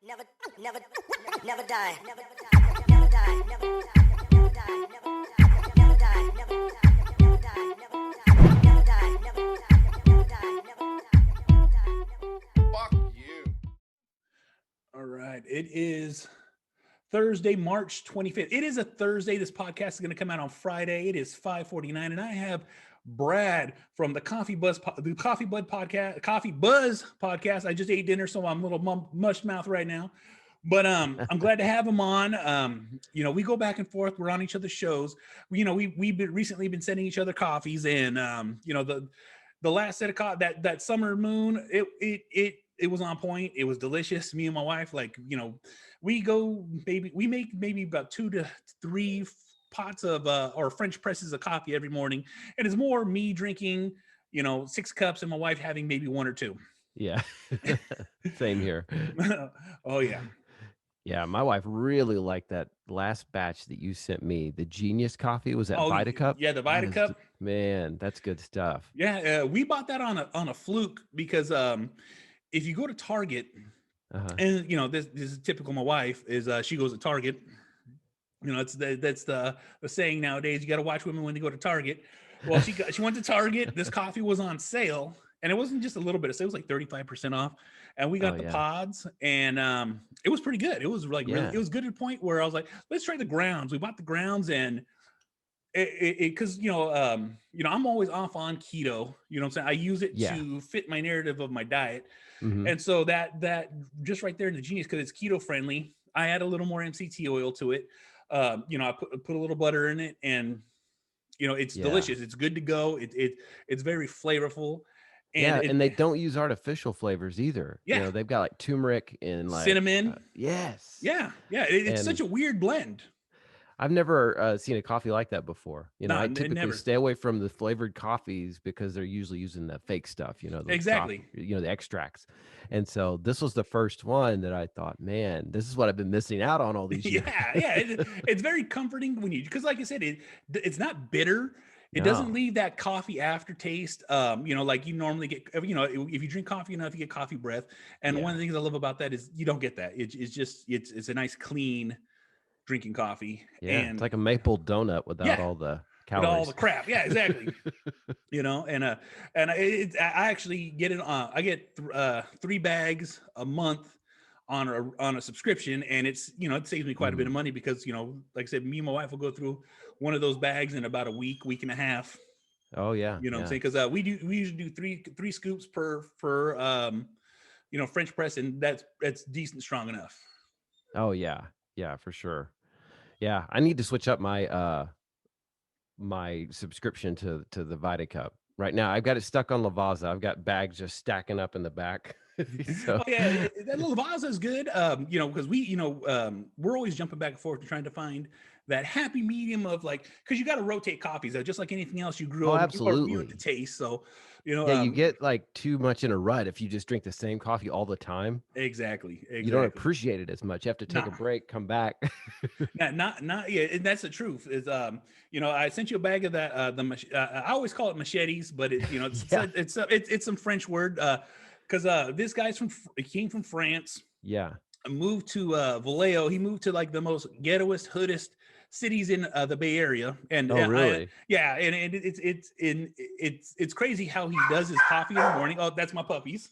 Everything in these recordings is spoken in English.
Never, never, never die. Never die. Never die. Never die. Never die. Never die. Never die. Never die. Never die. Never die. Fuck you. All right. It is Thursday, March 25th. It is a Thursday. This podcast is going to come out on Friday. It is 5:49, and I have Brad from the Coffee Buzz podcast. I just ate dinner, so I'm a little mush mouth right now. But I'm glad to have him on. We go back and forth. We're on each other's shows. We've recently been sending each other coffees, and the last set of coffee, that summer moon, it was on point. It was delicious. Me and my wife, we make maybe about 2 to 3 pots of or French presses of coffee every morning, and it's more me drinking 6 cups and my wife having maybe 1 or 2. Yeah. Same here. Oh Yeah, my wife really liked that last batch that you sent me. The Genius coffee, was that Vita Cup? Yeah, the Vita Cup. Man, that's good stuff. Yeah, we bought that on a fluke because if you go to Target, and this is typical. My wife is she goes to Target. That's the saying nowadays. You got to watch women when they go to Target. Well, she went to Target. This coffee was on sale, and it wasn't just a little bit of sale. It was like 35% off, and we got the pods, and it was pretty good. It was really, it was good to the point where I was like, let's try the grounds. We bought the grounds, and because I'm always off on keto. You know what I'm saying? I use it to fit my narrative of my diet, and so that just right there in the Genius, because it's keto friendly. I add a little more MCT oil to it. I put a little butter in it, and it's delicious. It's good to go. It's very flavorful. And they don't use artificial flavors either. Yeah. They've got like turmeric and like cinnamon. Yes. Yeah. It's such a weird blend. I've never seen a coffee like that before. I never. stay away from the flavored coffees because they're usually using the fake stuff, Exactly. The extracts. And so this was the first one that I thought, man, this is what I've been missing out on all these years. It's very comforting because like I said, it's not bitter. It doesn't leave that coffee aftertaste, like you normally get, if you drink coffee enough, you get coffee breath. And one of the things I love about that is you don't get that. It's a nice, clean drinking coffee. Yeah, and it's like a maple donut without all the calories. With all the crap. Yeah, exactly. I actually get it on. I get 3 bags a month on a subscription, and it's it saves me quite a bit of money because like I said, me and my wife will go through one of those bags in about a week and a half. Oh yeah. What I'm saying? Because we usually do three scoops per French press, and that's decent, strong enough. Oh yeah, for sure. Yeah, I need to switch up my my subscription to the Vita Cup. Right now, I've got it stuck on Lavazza. I've got bags just stacking up in the back. So. Oh yeah, that Lavazza is good. Because we're always jumping back and forth trying to find that happy medium of because you got to rotate coffees. Just like anything else, you grew up, absolutely. You the taste. So you get too much in a rut if you just drink the same coffee all the time. Exactly. You don't appreciate it as much. You have to take a break, come back. not and that's the truth. Is I sent you a bag of that. I always call it machetes, but it's some French word. Because this guy's came from France. Yeah. Moved to Vallejo. He moved to the most ghettoest, hoodest cities in the Bay Area. And really? And it's crazy how he does his coffee in the morning. Oh, that's my puppies.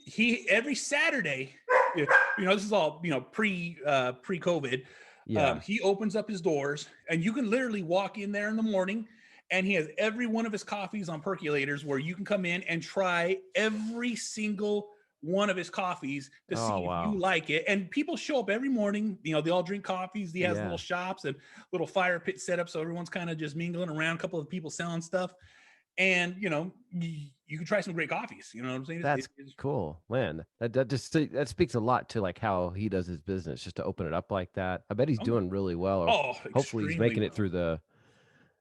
He every Saturday, this is all pre-COVID. Yeah. He opens up his doors, and you can literally walk in there in the morning. And he has every one of his coffees on percolators where you can come in and try every single one of his coffees to see if you like it. And people show up every morning. They all drink coffees. He has little shops and little fire pit set up. So everyone's kind of just mingling around, a couple of people selling stuff. And, you can try some great coffees. You know what I'm saying? That's cool, man. That speaks a lot to how he does his business, just to open it up like that. I bet he's doing really well. Hopefully he's making it through the...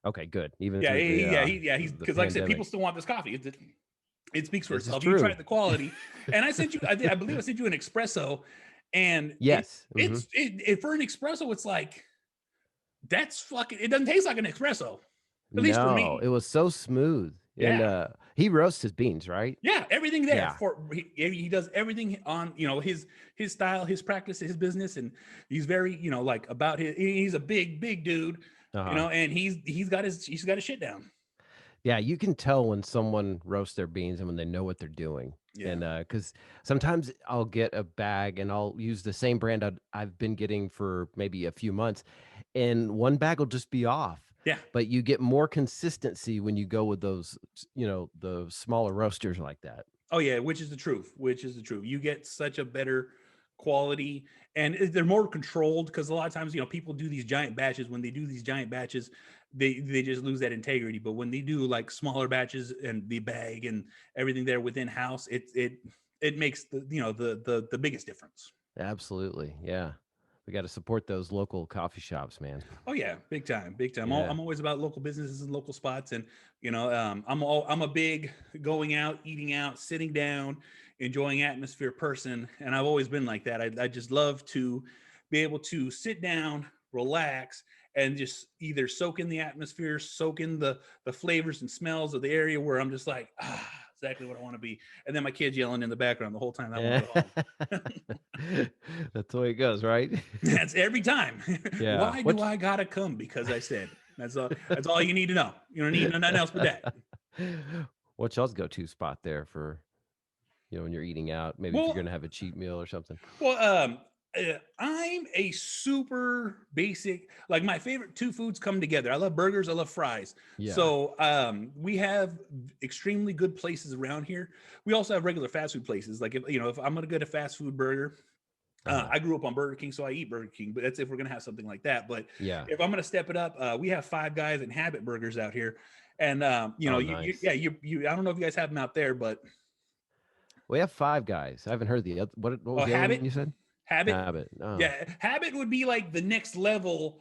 Okay, good. He's because like I said, people still want this coffee. It speaks for itself. You tried the quality, and I sent you. I believe I sent you an espresso, and yes, it's for an espresso. It's that's fucking. It doesn't taste like an espresso. At least for me, it was so smooth. Yeah. And He roasts his beans, right? Yeah, everything there. Yeah. He does everything on, his style, his practice, his business, and he's very, like about he's a big dude, and he's got his shit down. Yeah, you can tell when someone roasts their beans and when they know what they're doing. Yeah. And because sometimes I'll get a bag and I'll use the same brand I've been getting for maybe a few months, and one bag will just be off. Yeah. But you get more consistency when you go with those, the smaller roasters like that. Oh yeah, which is the truth. You get such a better quality, and they're more controlled, because a lot of times, people do these giant batches. When they do these giant batches, they just lose that integrity. But when they do like smaller batches and the bag and everything there within house, it makes the biggest difference. Absolutely. Yeah. We got to support those local coffee shops, man. Oh yeah, big time. Yeah. I'm always about local businesses and local spots, and I'm a big going out, eating out, sitting down, enjoying atmosphere person, and I've always been like that. I just love to be able to sit down, relax, and just either soak in the atmosphere, soak in the flavors and smells of the area, where I'm just like, exactly what I want to be. And then my kids yelling in the background the whole time I want to go home. That's the way it goes, right? That's every time. Yeah. Why do I gotta come? Because I said. That's all you need to know. You don't need nothing else but that. What's y'all's go-to spot there for, when you're eating out? Maybe if you're gonna have a cheat meal or something. Well, I'm a super basic, like my favorite two foods come together. I love burgers, I love fries. Yeah. So we have extremely good places around here. We also have regular fast food places. Like if I'm gonna get a fast food burger, I grew up on Burger King, so I eat Burger King, but that's if we're going to have something like that. But yeah, if I'm going to step it up, we have Five Guys and Habit Burgers out here. And, nice. I don't know if you guys have them out there, but. We have Five Guys. I haven't heard the other. What was the other one you said? Habit. Oh. Yeah. Habit would be like the next level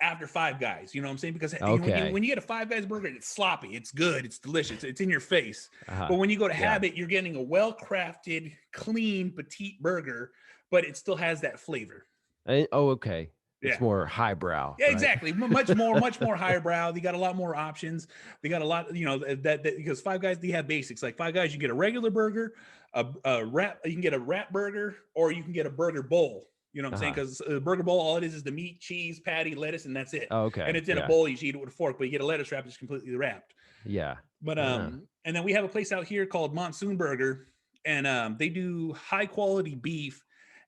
after Five Guys. You know what I'm saying? Because when you get a Five Guys burger, it's sloppy, it's good, it's delicious, it's in your face. But when you go to Habit, you're getting a well-crafted, clean, petite burger, but it still has that flavor. Okay. It's more highbrow. Yeah, right? exactly. Much more highbrow. They got a lot more options. They got a lot, that because Five Guys, they have basics. Like Five Guys, you get a regular burger, a wrap. You can get a wrap burger, or you can get a burger bowl. You know what I'm saying? Because a burger bowl, all it is the meat, cheese, patty, lettuce, and that's it. Oh, okay. And it's in a bowl. You should eat it with a fork, but you get a lettuce wrap that's completely wrapped. Yeah. But and then we have a place out here called Monsoon Burger, and they do high quality beef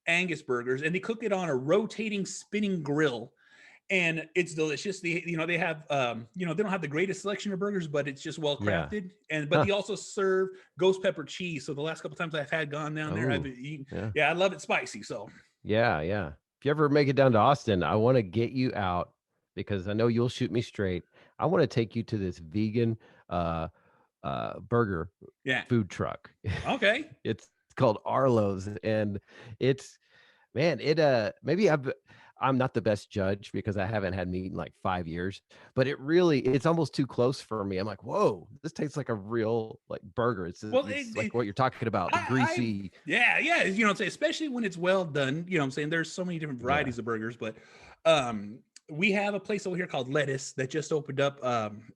Angus burgers, and they cook it on a rotating spinning grill, and it's delicious. They have they don't have the greatest selection of burgers, but it's just well crafted. And they also serve ghost pepper cheese. So the last couple times I've gone down there, I've eaten. Yeah, I love it spicy. So yeah. If you ever make it down to Austin, I want to get you out, because I know you'll shoot me straight. I want to take you to this vegan burger food truck. Okay. It's called Arlo's, and it's, man, maybe I'm not the best judge because I haven't had meat in like 5 years, but it's almost too close for me. I'm like, whoa, this tastes like a real like burger. It's like what you're talking about, the greasy. Yeah. Especially when it's well done. You know what I'm saying? There's so many different varieties of burgers, but we have a place over here called Lettuce that just opened up.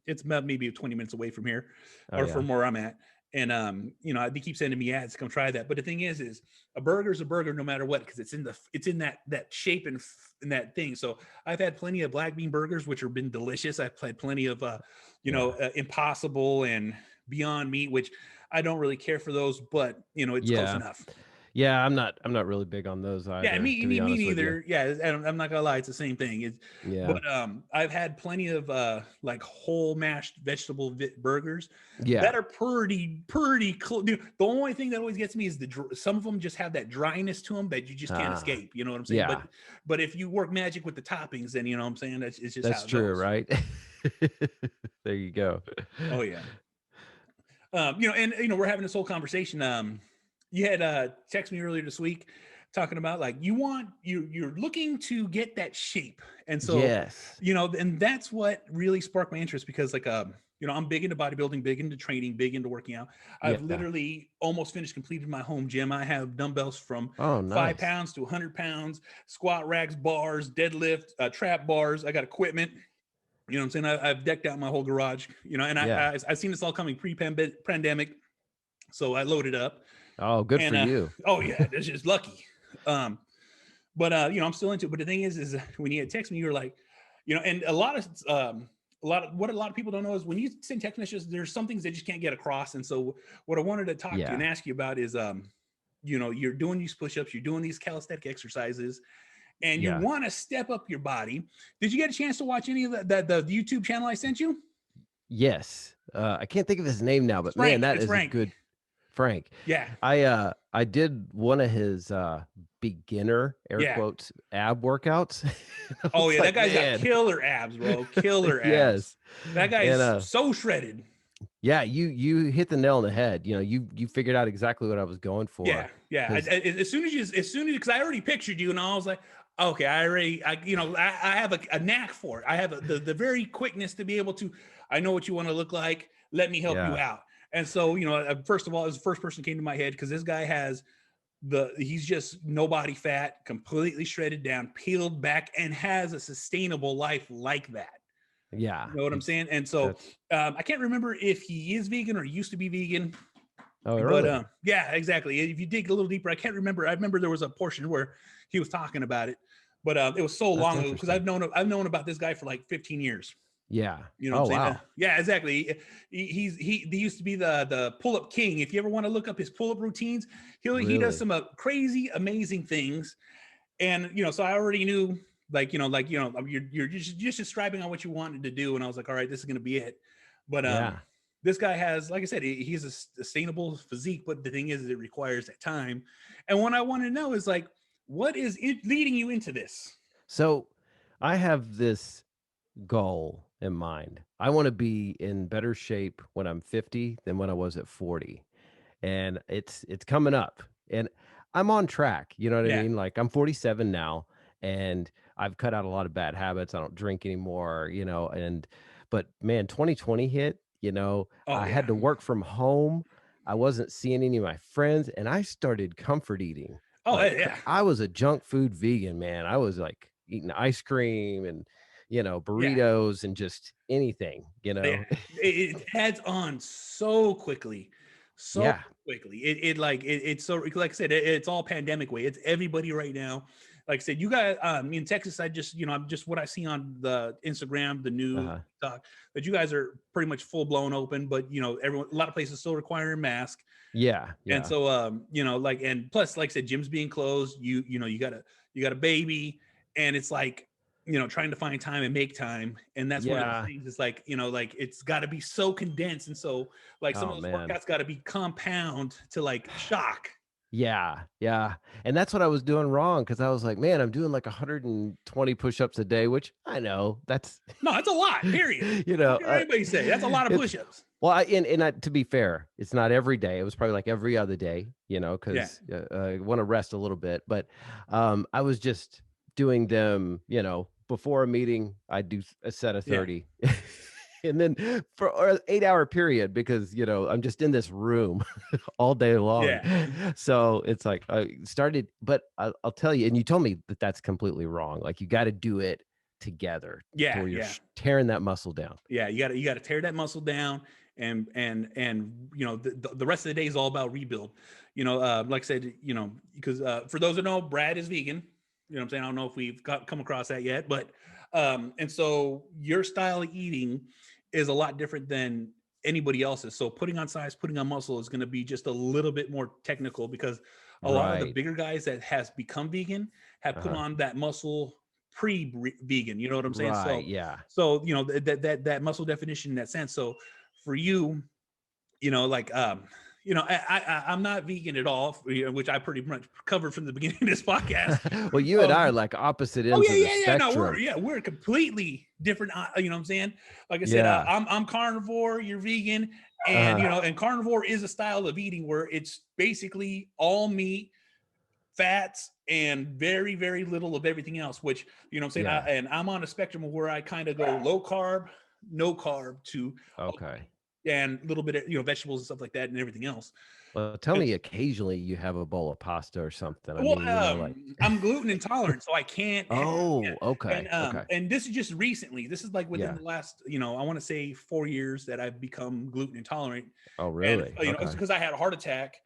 It's maybe 20 minutes away from here, from where I'm at. And they keep sending me ads to come try that. But the thing is a burger is a burger no matter what, because it's in that shape and that thing. So I've had plenty of black bean burgers, which have been delicious. I've had plenty of Impossible and Beyond Meat, which I don't really care for those, but it's close enough. Yeah, I'm not really big on those either. Yeah, me neither. Yeah, and I'm not gonna lie, it's the same thing. But I've had plenty of like whole mashed vegetable burgers that are pretty close. The only thing that always gets me is some of them just have that dryness to them that you just can't escape. You know what I'm saying? Yeah. But if you work magic with the toppings, then you know what I'm saying. It's just that's true, right? There you go. Oh yeah. We're having this whole conversation. You had texted me earlier this week talking about like you're looking to get that shape. And so, and that's what really sparked my interest, because like, I'm big into bodybuilding, big into training, big into working out. I've literally almost completed my home gym. I have dumbbells from 5 pounds to 100 pounds, squat racks, bars, deadlift, trap bars. I got equipment. You know what I'm saying? I've decked out my whole garage, and I've seen this all coming pre-pandemic. So I loaded up. Oh, good for you. Oh yeah, that's just lucky. But I'm still into it. But the thing is when you had text me, you were like, and a lot of people don't know is when you send text messages, there's some things they just can't get across. And so what I wanted to talk to you and ask you about is, you're doing these push-ups, you're doing these calisthenic exercises, and you want to step up your body. Did you get a chance to watch any of the YouTube channel I sent you? Yes. I can't think of his name now, but man, that is Frank. A good Frank. Yeah. I did one of his beginner quotes ab workouts. Oh yeah, that guy's got killer abs, bro. Killer abs. Yes. That guy is so shredded. Yeah, you hit the nail on the head. You figured out exactly what I was going for. Yeah. As soon as because I already pictured you, and I was like, okay, I have a knack for it. I have the very quickness to be able to. I know what you want to look like. Let me help you out. And so, first of all, it was the first person came to my head because this guy has he's just no body fat, completely shredded down, peeled back, and has a sustainable life like that. Yeah. You know what I'm saying? And so I can't remember if he is vegan or used to be vegan. Oh, really? But yeah, exactly. If you dig a little deeper, I can't remember. I remember there was a portion where he was talking about it, but it was so long ago because I've known about this guy for like 15 years. Yeah. You know what I'm saying? Wow. Yeah, exactly. He used to be the pull-up king. If you ever want to look up his pull-up routines, he does some crazy, amazing things. And, so I already knew you're just describing on what you wanted to do. And I was like, all right, this is going to be it. But, this guy has, like I said, he has a sustainable physique, but the thing is, it requires that time. And what I want to know is like, what is leading you into this? So I have this goal in mind. I want to be in better shape when I'm 50 than when I was at 40. And it's coming up and I'm on track. You know what I mean? Like I'm 47 now and I've cut out a lot of bad habits. I don't drink anymore, but man, 2020 hit, I had to work from home. I wasn't seeing any of my friends and I started comfort eating. I was a junk food vegan, man. I was like eating ice cream and burritos and just anything, it adds on so quickly. Quickly. It's so, like I said, it's all pandemic way. It's everybody right now. Like I said, you guys, in Texas, I just, just what I see on the Instagram, the new TikTok, that you guys are pretty much full blown open, but a lot of places still requiring mask. Yeah. And so, and plus, like I said, gyms being closed, you got a baby, and it's like, trying to find time and make time. And that's one of the things is like, it's got to be so condensed. And so like some of those workouts got to be compound to like shock. Yeah. And that's what I was doing wrong. Cause I was like, man, I'm doing like 120 push-ups a day, which I know that's a lot, period. Anybody say that's a lot of push-ups. Well, to be fair, it's not every day. It was probably like every other day, cause I want to rest a little bit, but I was just doing them, before a meeting, I do a set of 30 and then for an 8-hour period, because, I'm just in this room all day long. Yeah. So it's like I started, but I'll tell you, and you told me that that's completely wrong. Like you got to do it together. Yeah. You're tearing that muscle down. Yeah. You got to tear that muscle down. And the rest of the day is all about rebuild, like I said, because for those that know, Brad is vegan. You know what I'm saying? I don't know if we've come across that yet, but, and so your style of eating is a lot different than anybody else's. So putting on size, putting on muscle is going to be just a little bit more technical because a lot of the bigger guys that has become vegan have put on that muscle pre-vegan. You know what I'm saying? So that muscle definition in that sense. So for you, I'm not vegan at all, which I pretty much covered from the beginning of this podcast. Well, you and I are like opposite ends of the spectrum. We're completely different. You know what I'm saying? Like I said, I'm carnivore, you're vegan, and and carnivore is a style of eating where it's basically all meat, fats, and very, very little of everything else. Which you know what I'm saying? And I'm on a spectrum of where I kind of go low carb, no carb to okay. And a little bit of vegetables and stuff like that and everything else. Well, tell me occasionally you have a bowl of pasta or something. I Well, mean, you know, like I'm gluten intolerant, so I can't have, yeah. oh, okay. Okay. And this is just recently. This is like within Yeah. the last, I want to say 4 years that I've become gluten intolerant. Oh, And really? it's Okay. because I had a heart attack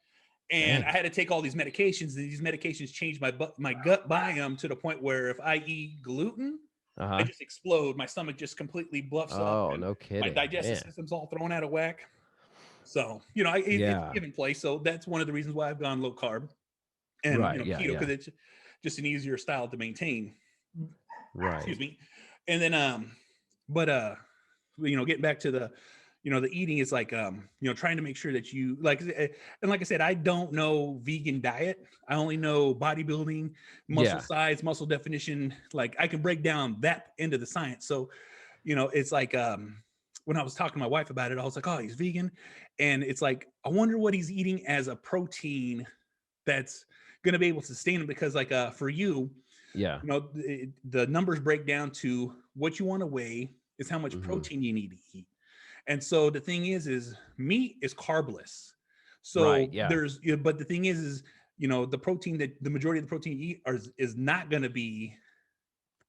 and I Dang. had to take all these medications, and these medications changed my gut biome to the point where if I eat gluten, I Uh-huh. just explode. My stomach just completely bluffs up Oh, and no my kidding. digestive Man. system's all thrown out of whack. So, it's Yeah. given place. So that's one of the reasons why I've gone low carb and, Right. Yeah. keto, because Yeah. it's just an easier style to maintain. Right. Excuse me. And then, but, getting back to the eating is like, trying to make sure that you and like I said, I don't know vegan diet. I only know bodybuilding, muscle Yeah. size, muscle definition. Like I can break down that end of the science. So, it's like, when I was talking to my wife about it, I was like, oh, he's vegan. And it's like, I wonder what he's eating as a protein that's going to be able to sustain him. Because like, for you, Yeah. the numbers break down to what you want to weigh is how much Mm-hmm. protein you need to eat. And so the thing is meat is carbless. Right. So Yeah. but the thing is, the protein that the majority of the protein you eat is not going to be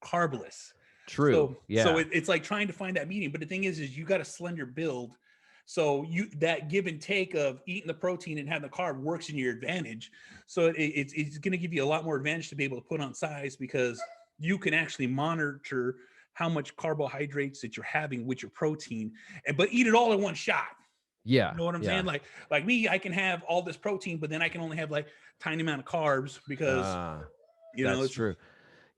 carbless. True. So Yeah. it's like trying to find that medium. But the thing is you got a slender build. So that give and take of eating the protein and having the carb works in your advantage. So it's going to give you a lot more advantage to be able to put on size, because you can actually monitor how much carbohydrates that you're having with your protein, but eat it all in one shot. Yeah. You know what I'm saying? Yeah. Like me, I can have all this protein, but then I can only have like tiny amount of carbs because That's it's true.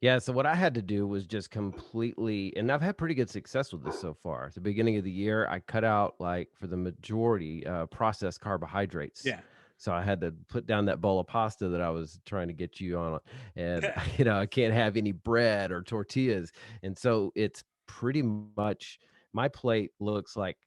Yeah, so what I had to do was just completely, and I've had pretty good success with this so far. At the beginning of the year, I cut out, like, for the majority, processed carbohydrates. yeah. So I had to put down that bowl of pasta that I was trying to get you on, and Yeah. I can't have any bread or tortillas. And so it's pretty much my plate looks like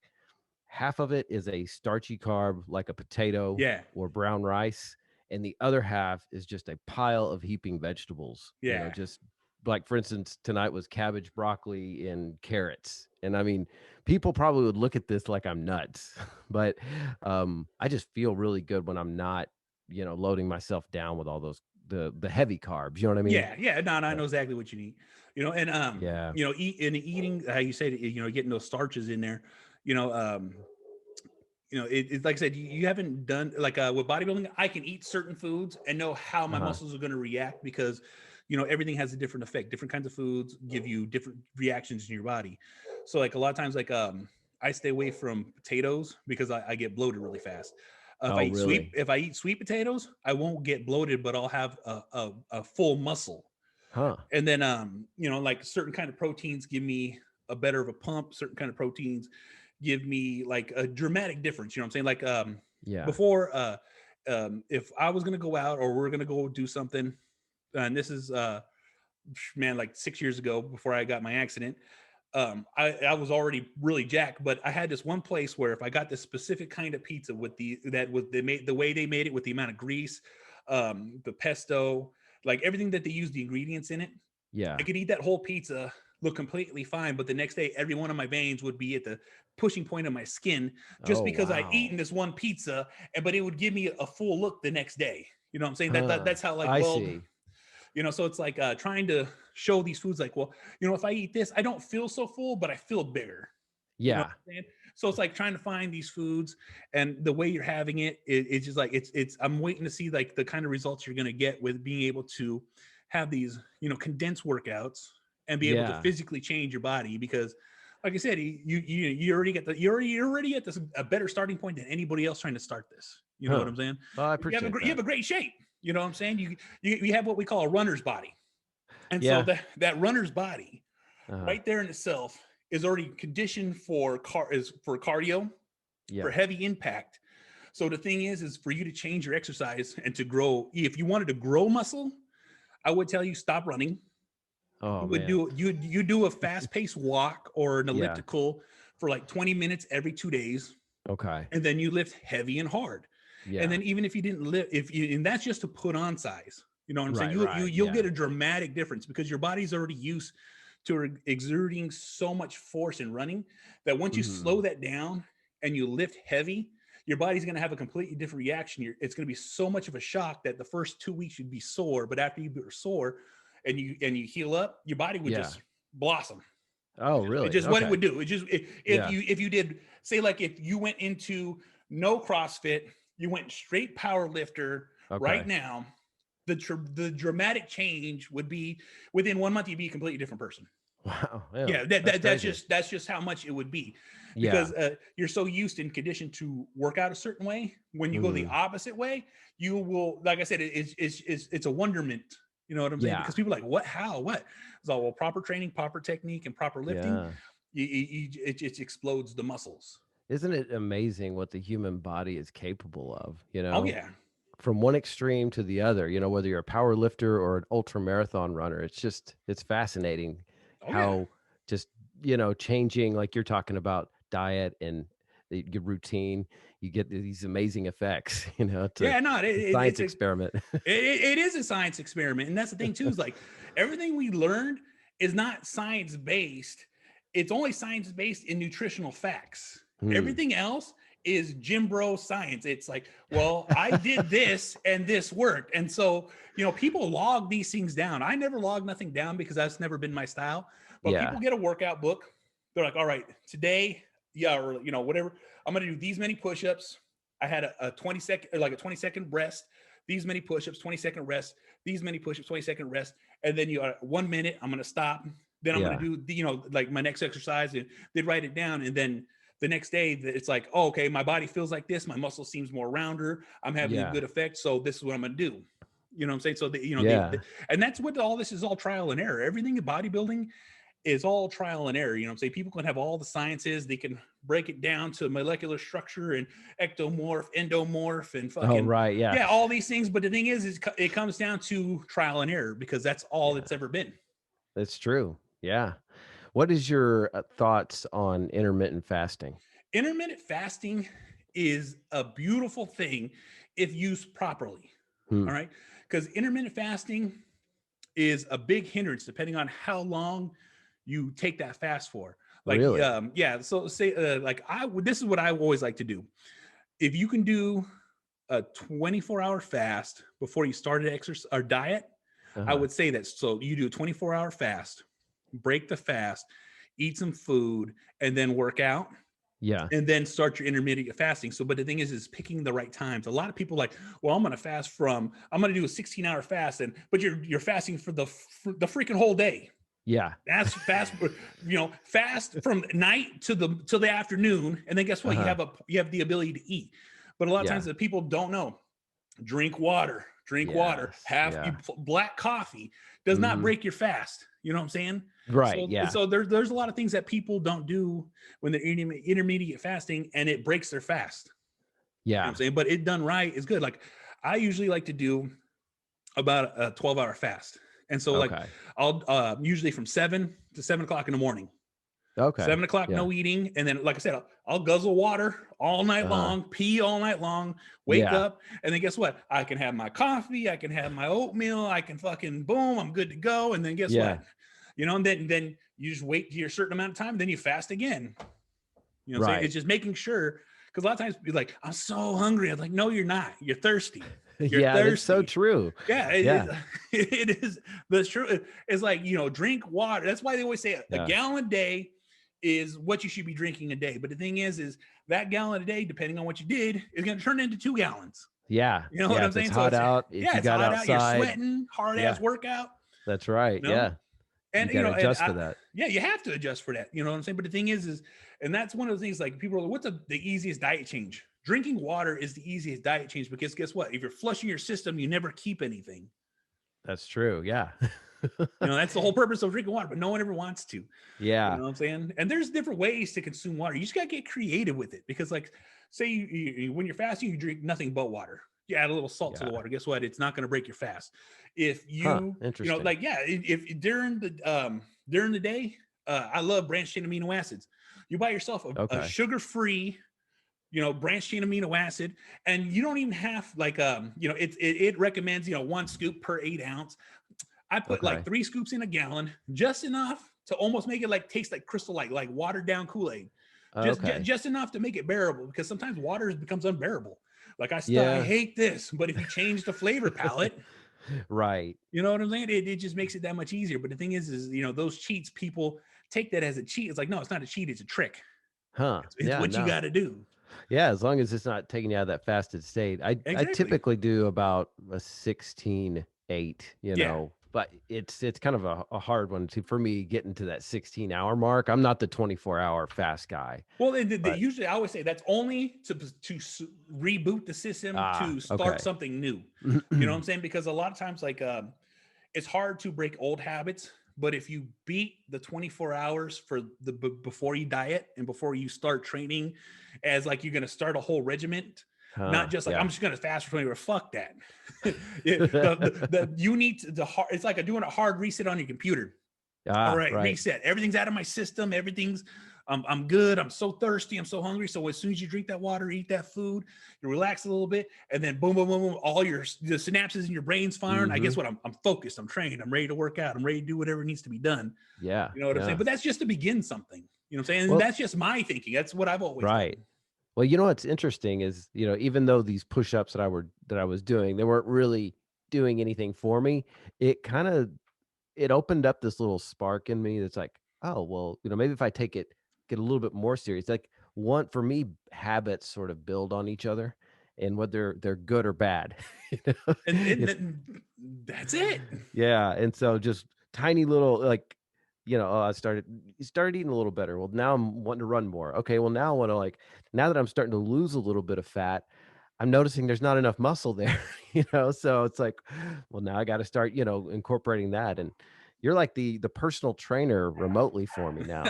half of it is a starchy carb like a potato Yeah. or brown rice, and the other half is just a pile of heaping vegetables, Yeah. just like, for instance, tonight was cabbage, broccoli, and carrots. And I mean, people probably would look at this like I'm nuts, but I just feel really good when I'm not loading myself down with all those the heavy carbs, you know what I mean? Yeah. No, I So, know exactly what you need. And yeah. eating, how you said, getting those starches in there, you know, um, it's like I said, you haven't done like with bodybuilding. I can eat certain foods and know how my Uh-huh. muscles are going to react, because everything has a different effect. Different kinds of foods give you different reactions in your body. So like a lot of times, like I stay away from potatoes because I get bloated really fast. Oh, really? If I eat sweet potatoes, I won't get bloated, but I'll have a full muscle. Huh. And then like certain kind of proteins give me a better of a pump. Certain kind of proteins give me like a dramatic difference. You know what I'm saying? Like Yeah. before, if I was gonna go out or we're gonna go do something, and this is man, like 6 years ago before I got my accident. I was already really jacked, but I had this one place where if I got this specific kind of pizza with the way they made it, with the amount of grease, the pesto, like everything that they use, the ingredients in it, Yeah. I could eat that whole pizza, look completely fine, but the next day, every one of my veins would be at the pushing point of my skin, just Oh, because I wow. eaten this one pizza, but it would give me a full look the next day. You know what I'm saying? Huh. That's how like I well, see. so it's like trying to show these foods like, well, if I eat this, I don't feel so full, but I feel bigger. You know what Yeah. I'm saying? So it's like trying to find these foods, and the way you're having it's just like it's I'm waiting to see like the kind of results you're gonna get with being able to have these, condensed workouts and be able to Yeah. physically change your body, because like I said, you already get you're already at this a better starting point than anybody else trying to start this. You know what Huh. I'm saying? Well, I You have appreciate you have that. a great shape. You know what I'm saying? You have what we call a runner's body. And so Yeah. that runner's body Uh-huh. right there in itself is already conditioned for cardio, for Yeah. heavy impact. So the thing is for you to change your exercise and to grow. If you wanted to grow muscle, I would tell you stop running. Oh, You would man. you do a fast paced walk or an Yeah. elliptical for like 20 minutes every 2 days, Okay. and then you lift heavy and hard. And Yeah. then even if you didn't lift, and that's just to put on size. You know what I'm saying? Right, right. You'll Yeah. get a dramatic difference because your body's already used to exerting so much force in running that once you Mhm. slow that down and you lift heavy, your body's going to have a completely different reaction. It's going to be so much of a shock that the first 2 weeks you'd be sore, but after you were sore and you heal up, your body would just blossom. Oh, really? It's just what it would do. It just if you did, say, like if you went into no CrossFit, you went straight power lifter right now, the dramatic change would be within 1 month, you'd be a completely different person. Wow. Yeah, that's just how much it would be, because you're so used and conditioned to work out a certain way. When you go the opposite way, you will, like I said, it's a wonderment. You know what I'm saying? Because people are like, what, how, what? It's all, well, proper training, proper technique, and proper lifting. It explodes the muscles. Isn't it amazing what the human body is capable of? You know? Oh yeah. From one extreme to the other, you know, whether you're a power lifter or an ultra marathon runner, it's fascinating how just, you know, changing, like you're talking about diet and your routine, you get these amazing effects, you know. Science experiment. It is a science experiment. And that's the thing too, is like everything we learned is not science based. It's only science based in nutritional facts. Everything else is gym bro science. It's like, well, I did this and this worked. And so, you know, people log these things down. I never log nothing down because that's never been my style. But people get a workout book. They're like, all right, today, or, you know, whatever, I'm going to do these many push-ups. I had a 20-second rest, these many push-ups, 20-second rest, these many push-ups, 20-second rest. And then 1 minute, I'm going to stop. Then I'm going to do, you know, like my next exercise, and they'd write it down. And then the next day it's like, oh, okay, my body feels like this. My muscle seems more rounder. I'm having a good effect. So this is what I'm going to do. You know what I'm saying? So, and that's what all this is, all trial and error. Everything in bodybuilding is all trial and error. You know what I'm saying? People can have all the sciences. They can break it down to molecular structure and ectomorph, endomorph, and fucking, all these things. But the thing is it comes down to trial and error, because that's all it's ever been. That's true. Yeah. What is your thoughts on intermittent fasting? Intermittent fasting is a beautiful thing if used properly. All right. Because intermittent fasting is a big hindrance depending on how long you take that fast for. Like, really? So say, this is what I always like to do. If you can do a 24-hour fast before you start an exercise or diet, I would say that. So you do a 24-hour fast, break the fast, eat some food, and then work out. Yeah. And then start your intermediate fasting. So, but the thing is picking the right times. A lot of people like, well, I'm going to fast I'm going to do a 16-hour fast, but you're fasting for the freaking whole day. Yeah. That's fast, you know, fast from night till the afternoon. And then guess what? You have the ability to eat. But a lot of times that people don't know, drink water, black coffee does not break your fast. You know what I'm saying? Right. So there's a lot of things that people don't do when they're intermediate fasting, and it breaks their fast. Yeah. You know what I'm saying? But it done right is good. Like I usually like to do about a 12-hour fast. And so like I'll usually from 7 to 7 o'clock in the morning. Okay. 7 o'clock, no eating. And then, like I said, I'll guzzle water all night long, pee all night long, wake up. And then guess what? I can have my coffee. I can have my oatmeal. I can fucking boom. I'm good to go. And then guess what? You know, and then you just wait your certain amount of time. And then you fast again. You know what I'm saying? It's just making sure. Because a lot of times you're like, I'm so hungry. I'm like, no, you're not. You're thirsty. You're thirsty. That's so true. Yeah, it is. The truth is like, you know, drink water. That's why they always say a gallon a day is what you should be drinking a day. But the thing is that gallon a day, depending on what you did, is going to turn into 2 gallons. Yeah. You know what I'm saying? It's hot out. If you got hot outside, out, you're sweating, hard ass workout. That's right. You know? Yeah. And you know, adjust for that. Yeah, you have to adjust for that. You know what I'm saying? But the thing is, and that's one of the things, like people are like, what's the easiest diet change? Drinking water is the easiest diet change, because guess what? If you're flushing your system, you never keep anything. That's true. Yeah. You know, that's the whole purpose of drinking water, but no one ever wants to. Yeah. You know what I'm saying? And there's different ways to consume water. You just got to get creative with it, because like, say you when you're fasting, you drink nothing but water. You add a little salt to the water. Guess what? It's not going to break your fast. If you, you know, like, if during the day, I love branched chain amino acids. You buy yourself a sugar-free, you know, branched chain amino acid, and you don't even have like, you know, it recommends, you know, 1 scoop per 8 ounce. I put like 3 scoops in a gallon, just enough to almost make it like taste like crystal light, like watered down Kool-Aid. Okay. just enough to make it bearable, because sometimes water becomes unbearable. Like I Yeah. hate this, but if you change the flavor palette, Right. you know what I'm saying? It just makes it that much easier. But the thing is those cheats, people take that as a cheat. It's like, no, it's not a cheat. It's a trick. Huh. It's Yeah. what you No. got to do. Yeah. As long as it's not taking you out of that fasted state. I Exactly. typically do about a 16-8, Yeah. but it's kind of a hard one for me getting to that 16-hour mark. I'm not the 24-hour fast guy, Well, but usually I always say that's only to reboot the system, to start okay. something new. You know what I'm saying? Because a lot of times, like, it's hard to break old habits, but if you beat the 24 hours for before you diet and before you start training, as like you're going to start a whole regiment, not just like, Yeah. I'm just going to fast for 24. Fuck that. You need it's like doing a hard reset on your computer. All right, Right. reset. Everything's out of my system. Everything's I'm good. I'm so thirsty. I'm so hungry. So as soon as you drink that water, eat that food, you relax a little bit, and then boom, boom, boom, boom, all the synapses in your brain's firing. I guess what? I'm focused. I'm trained. I'm ready to work out. I'm ready to do whatever needs to be done. Yeah. You know what I'm saying? Yeah. But that's just to begin something. You know what I'm saying? And Well, that's just my thinking. That's what I've always right. done. Well, what's interesting is, even though these push-ups that I was doing, they weren't really doing anything for me. It kind of it opened up this little spark in me that's like, oh, well, maybe if I get a little bit more serious. Like, one for me, habits sort of build on each other, and whether they're good or bad. It's That's it. yeah, and so just tiny little, like, oh, I started eating a little better. Well, now I'm wanting to run more. Okay, well, now I want to, like, now that I'm starting to lose a little bit of fat, I'm noticing there's not enough muscle there, so it's like, well, now I got to start, incorporating that. And you're like the personal trainer remotely for me now.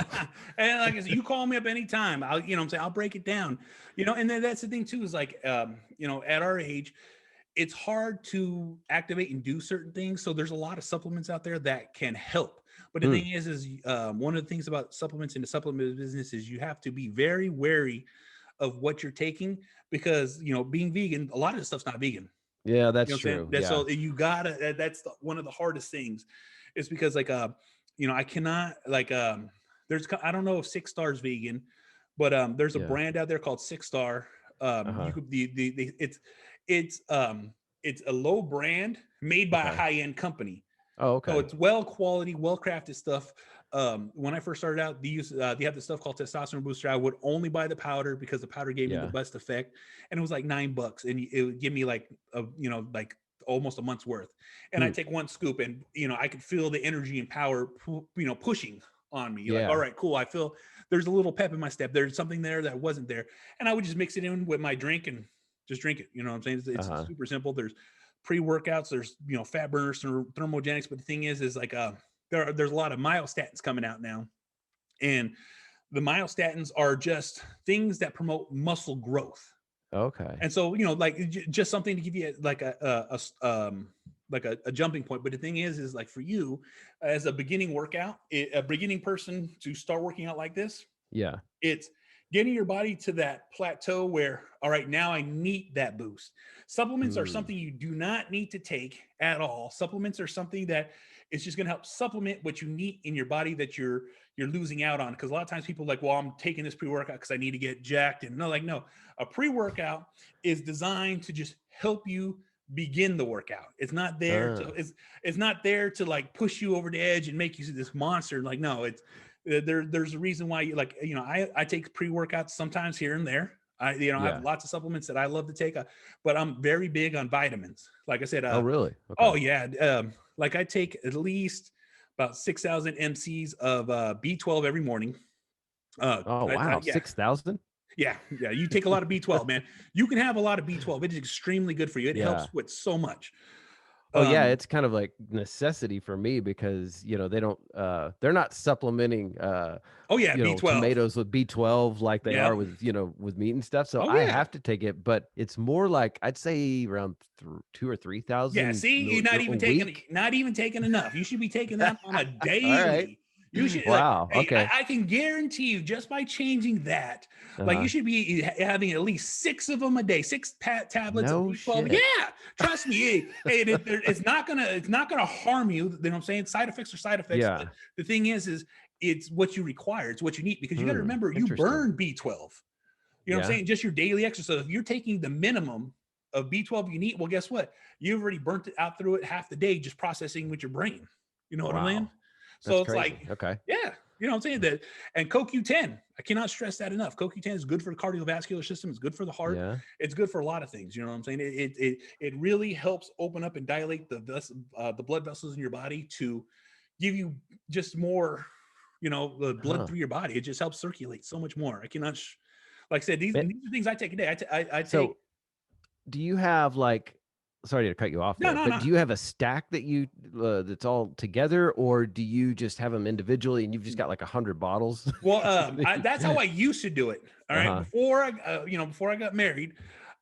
And like I said, you call me up anytime. I'll, I'm saying, I'll break it down, and then that's the thing too, is like, at our age, it's hard to activate and do certain things. So there's a lot of supplements out there that can help. But the thing is one of the things about supplements in the supplement business is you have to be very wary of what you're taking, because, being vegan, a lot of this stuff's not vegan. Yeah, You know that's what I'm saying? true. Yeah. So you gotta, that's one of the hardest things, is because, like, I cannot, like, I don't know if 6 Star is vegan, but there's a Yeah. brand out there called 6 Star. You could it's a low brand made by a Okay. high-end company. Oh, okay. So it's well quality, well crafted stuff. When I first started out, they have this stuff called testosterone booster. I would only buy the powder because the powder gave me the best effect, and it was like $9, and it would give me like like almost a month's worth. And I take one scoop, and I could feel the energy and power, pushing on me. You're like, all right, cool. I feel there's a little pep in my step. There's something there that wasn't there, and I would just mix it in with my drink and just drink it. You know what I'm saying? It's super simple. There's pre-workouts, there's fat burners, thermogenics, but the thing is like there's a lot of myostatins coming out now, and the myostatins are just things that promote muscle growth. Okay. And so like just something to give you like a jumping point. But the thing is like, for you as a beginning a beginning person to start working out like this, it's getting your body to that plateau where, all right, now I need that boost. Supplements are something you do not need to take at all. Supplements are something that is just going to help supplement what you need in your body that you're losing out on. Because a lot of times people are like, well, I'm taking this pre-workout because I need to get jacked. And no, a pre-workout is designed to just help you begin the workout. It's not there it's not there to like push you over the edge and make you this monster. Like, no, it's there's a reason why I take pre-workouts sometimes here and there. I have lots of supplements that I love to take, but I'm very big on vitamins. Like I said, oh, really? Okay. Oh yeah. Like I take at least about 6,000 mc's of B12 every morning. Oh, wow. 6,000? Yeah. You take a lot of B12, man. You can have a lot of B12. It is extremely good for you. It helps with so much. Oh, yeah, it's kind of like necessity for me because, they don't, they're not supplementing, B12 tomatoes with B12 like they are with, with meat and stuff. So I have to take it, but it's more like, I'd say around 2,000 or 3,000. Yeah. See, you're not even taking enough. You should be taking that on a daily. All right. You should. Wow. Like, hey, okay. I can guarantee you, just by changing that, like you should be having at least 6 of them a day, 6 tablets of B12. Yeah, trust me. Hey, it's not gonna harm you. You know what I'm saying? Side effects are side effects. Yeah. The thing is it's what you require. It's what you need, because you got to remember, you Interesting. burn B12. You know what I'm saying? Just your daily exercise. So if you're taking the minimum of B12 you need, well, guess what? You've already burnt it out through it half the day just processing with your brain. You know what I'm saying? So That's it's crazy. like, Okay. yeah, you know what I'm saying? That, and CoQ10, I cannot stress that enough. CoQ10 is good for the cardiovascular system. It's good for the heart. Yeah. It's good for a lot of things. You know what I'm saying? It really helps open up and dilate the blood vessels in your body to give you just more, you know, the blood through your body. It just helps circulate so much more. I cannot, like I said, these are things I take a day. I take. Do you have like, sorry to cut you off there, but do you have a stack that you that's all together, or do you just have them individually and you've just got like 100 bottles? Well, that's how I used to do it. All right. Before I got married,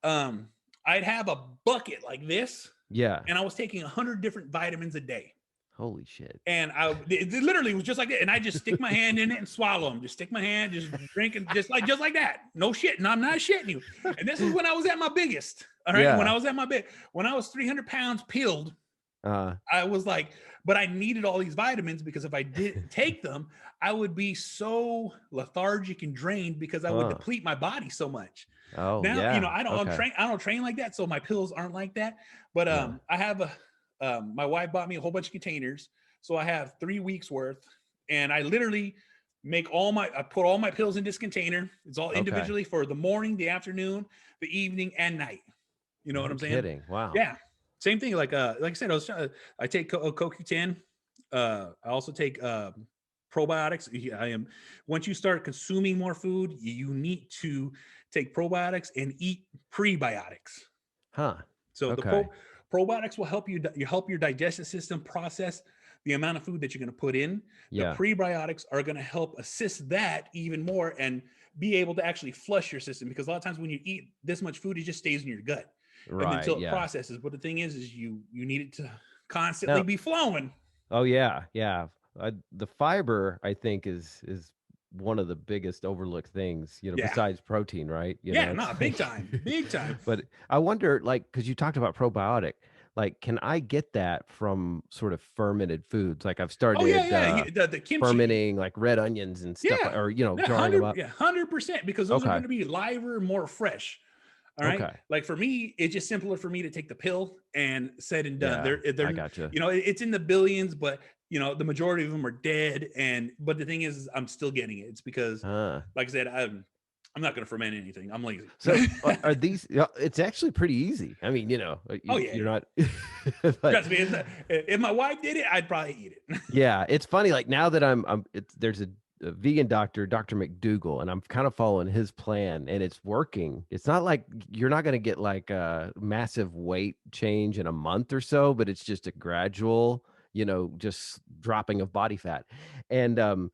I'd have a bucket like this. Yeah. And I was taking 100 different vitamins a day. Holy shit. And it literally was just like that. And I just stick my hand in it and swallow them. Just stick my hand, just drinking, just like that. No shit. And I'm not shitting you. And this is when I was at my biggest. All right. Yeah. When I was 300 pounds peeled, I was like, but I needed all these vitamins, because if I didn't take them, I would be so lethargic and drained, because I would deplete my body so much. Oh, now, yeah. You know, I don't train like that. So my pills aren't like that. But I have my wife bought me a whole bunch of containers. So I have 3 weeks worth, and I literally I put all my pills in this container. It's all individually for the morning, the afternoon, the evening, and night. You know what I'm saying? Kidding. Wow. Yeah. Same thing. Like I said, I take CoQ10. I also take probiotics. Once you start consuming more food, you need to take probiotics and eat prebiotics. So the probiotics will help your digestive system process the amount of food that you're going to put in. The prebiotics are going to help assist that even more and be able to actually flush your system, because a lot of times when you eat this much food, it just stays in your gut until it processes. But the thing is you need it to constantly be flowing. Oh yeah. Yeah. The fiber, I think, is one of the biggest overlooked things, you know, besides protein, right? You know, big time. But I wonder, like, because you talked about probiotic, like, can I get that from sort of fermented foods? Like, I've started the kimchi, fermenting like red onions and stuff, or, you know, drying them up. Yeah, 100%, because those are going to be liver, more fresh. All right. Like for me, it's just simpler for me to take the pill and said and done. I gotcha. You know, it's in the billions, but you know, the majority of them are dead. But the thing is I'm still getting it. It's because, like I said, I'm not going to ferment anything. I'm lazy. So are these? It's actually pretty easy. I mean, you know, you're not. But, trust me, if my wife did it, I'd probably eat it. Yeah, it's funny. Like now that there's a vegan doctor, Dr. McDougall, and I'm kind of following his plan, and it's working. It's not like you're not going to get like a massive weight change in a month or so, but it's just a gradual, you know, just dropping of body fat. And gosh,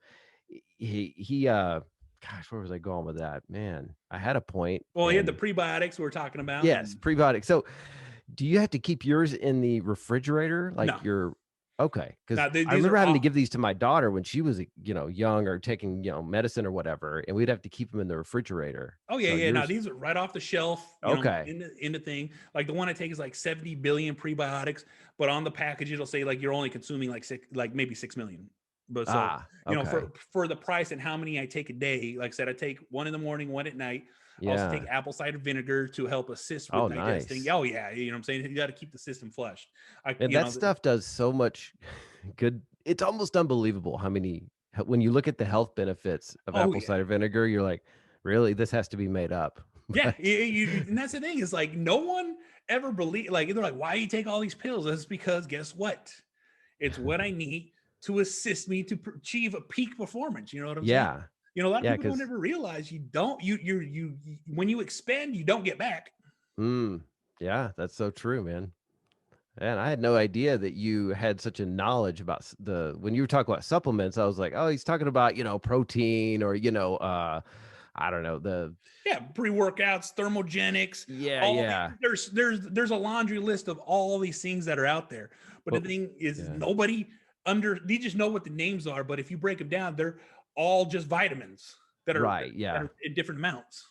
where was I going with that? Man, I had a point. Well, he had the prebiotics we were talking about. Yes, prebiotics. So do you have to keep yours in the refrigerator? Like okay, because I remember having to give these to my daughter when she was, you know, young, or taking, you know, medicine or whatever, and we'd have to keep them in the refrigerator. Oh yeah, yeah. Now these are right off the shelf. You know, in the thing. Like the one I take is like 70 billion prebiotics, but on the package it'll say like you're only consuming like maybe 6 million. But so you know, for the price and how many I take a day, like I said, I take one in the morning, one at night. I also take apple cider vinegar to help assist with digesting. Nice. Oh yeah, you know what I'm saying? You got to keep the system flushed. And that stuff does so much good. It's almost unbelievable when you look at the health benefits of apple cider vinegar, you're like, really, this has to be made up. Yeah, and that's the thing, is like no one ever believe, like they're like, why do you take all these pills? That's because guess what? It's what I need to assist me to achieve a peak performance. You know what I'm saying? You know, a lot of people don't ever realize you when you expend, you don't get back. Yeah, that's so true, man. And I had no idea that you had such a knowledge about when you were talking about supplements. I was like, oh, he's talking about, you know, protein, or, you know, I don't know, pre-workouts, thermogenics. There's a laundry list of all these things that are out there. But the thing is, they just know what the names are. But if you break them down, they're all just vitamins that are that are in different amounts.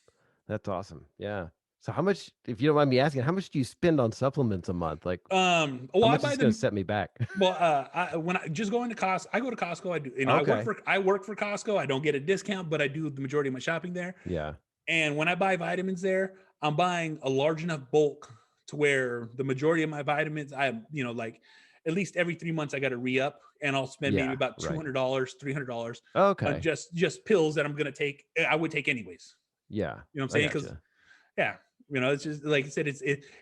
That's awesome. Yeah. So how much, if you don't mind me asking, how much do you spend on supplements a month? Like, Well, how I much buy is going to them. set me back? Well, when I just go into Costco, I go to Costco. I do, Okay. I work for Costco. I don't get a discount, but I do the majority of my shopping there. Yeah. And when I buy vitamins there, I'm buying a large enough bulk to where the majority of my vitamins, like at least every 3 months, I got to re-up, and I'll spend maybe Yeah. about Right. $200, $300 on Okay. just pills that I'm gonna take. I would take anyways. Yeah. You know what I'm I saying? Because gotcha. yeah, it's just like I said,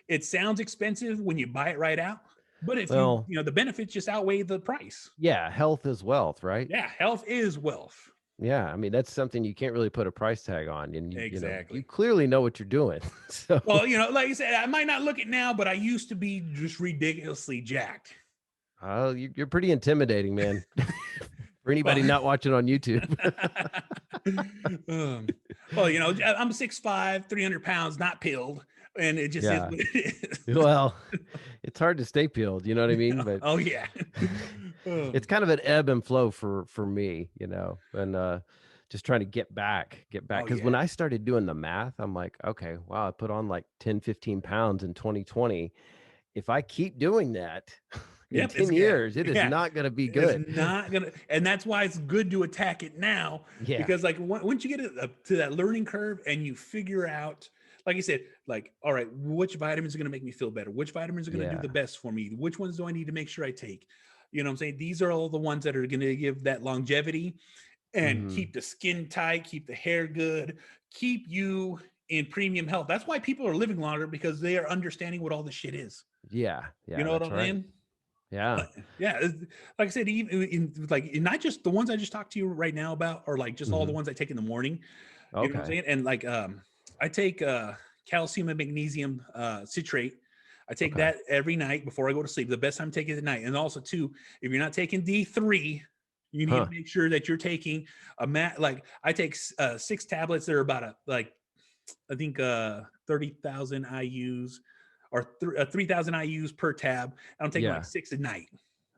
it sounds expensive when you buy it right out, but if Well, the benefits just outweigh the price. yeah. Health is wealth, right? Yeah, health is wealth. Yeah. I mean, that's something you can't really put a price tag on. And you Exactly. clearly know what you're doing. So, Well, like I said, I might not look it now, but I used to be just ridiculously jacked. you're pretty intimidating, man. For anybody Well, not watching on YouTube. um, well, I'm 6'5", 300 pounds, not pilled, and it just is Yeah. what it is. Well, it's hard to stay peeled, you know what I mean? But Oh yeah. it's kind of an ebb and flow for me, and just trying to get back Oh because when yeah. I started doing the math, I'm like, okay, wow, I put on like 10, 15 pounds in 2020. If I keep doing that in Yep. It's 10 years, it is yeah. not going to be It's good. not gonna, and that's why it's good to attack it now, Yeah. because like once you get it up to that learning curve and you figure out, like you said, like, all right, which vitamins are gonna make me feel better? Which vitamins are gonna do Yeah. the best for me? Which ones do I need to make sure I take? You know what I'm saying? These are all the ones that are gonna give that longevity and Hmm. keep the skin tight, keep the hair good, keep you in premium health. That's why people are living longer, because they are understanding what all this shit is. Yeah. You Yeah. know what That's I'm right. saying? Yeah. Yeah, like I said, even not just the ones I just talked to you right now about, or like just all the Hmm. ones I take in the morning. You know what I'm Okay. saying? And like I take calcium and magnesium citrate. I take Okay. that every night before I go to sleep. The best time to take it at night. And also too, if you're not taking D3, you need Huh. to make sure that you're taking like I take 6 tablets that are about I think 30,000 IUs, or 3,000 IUs per tab. I'm taking like Yeah. 6 at night,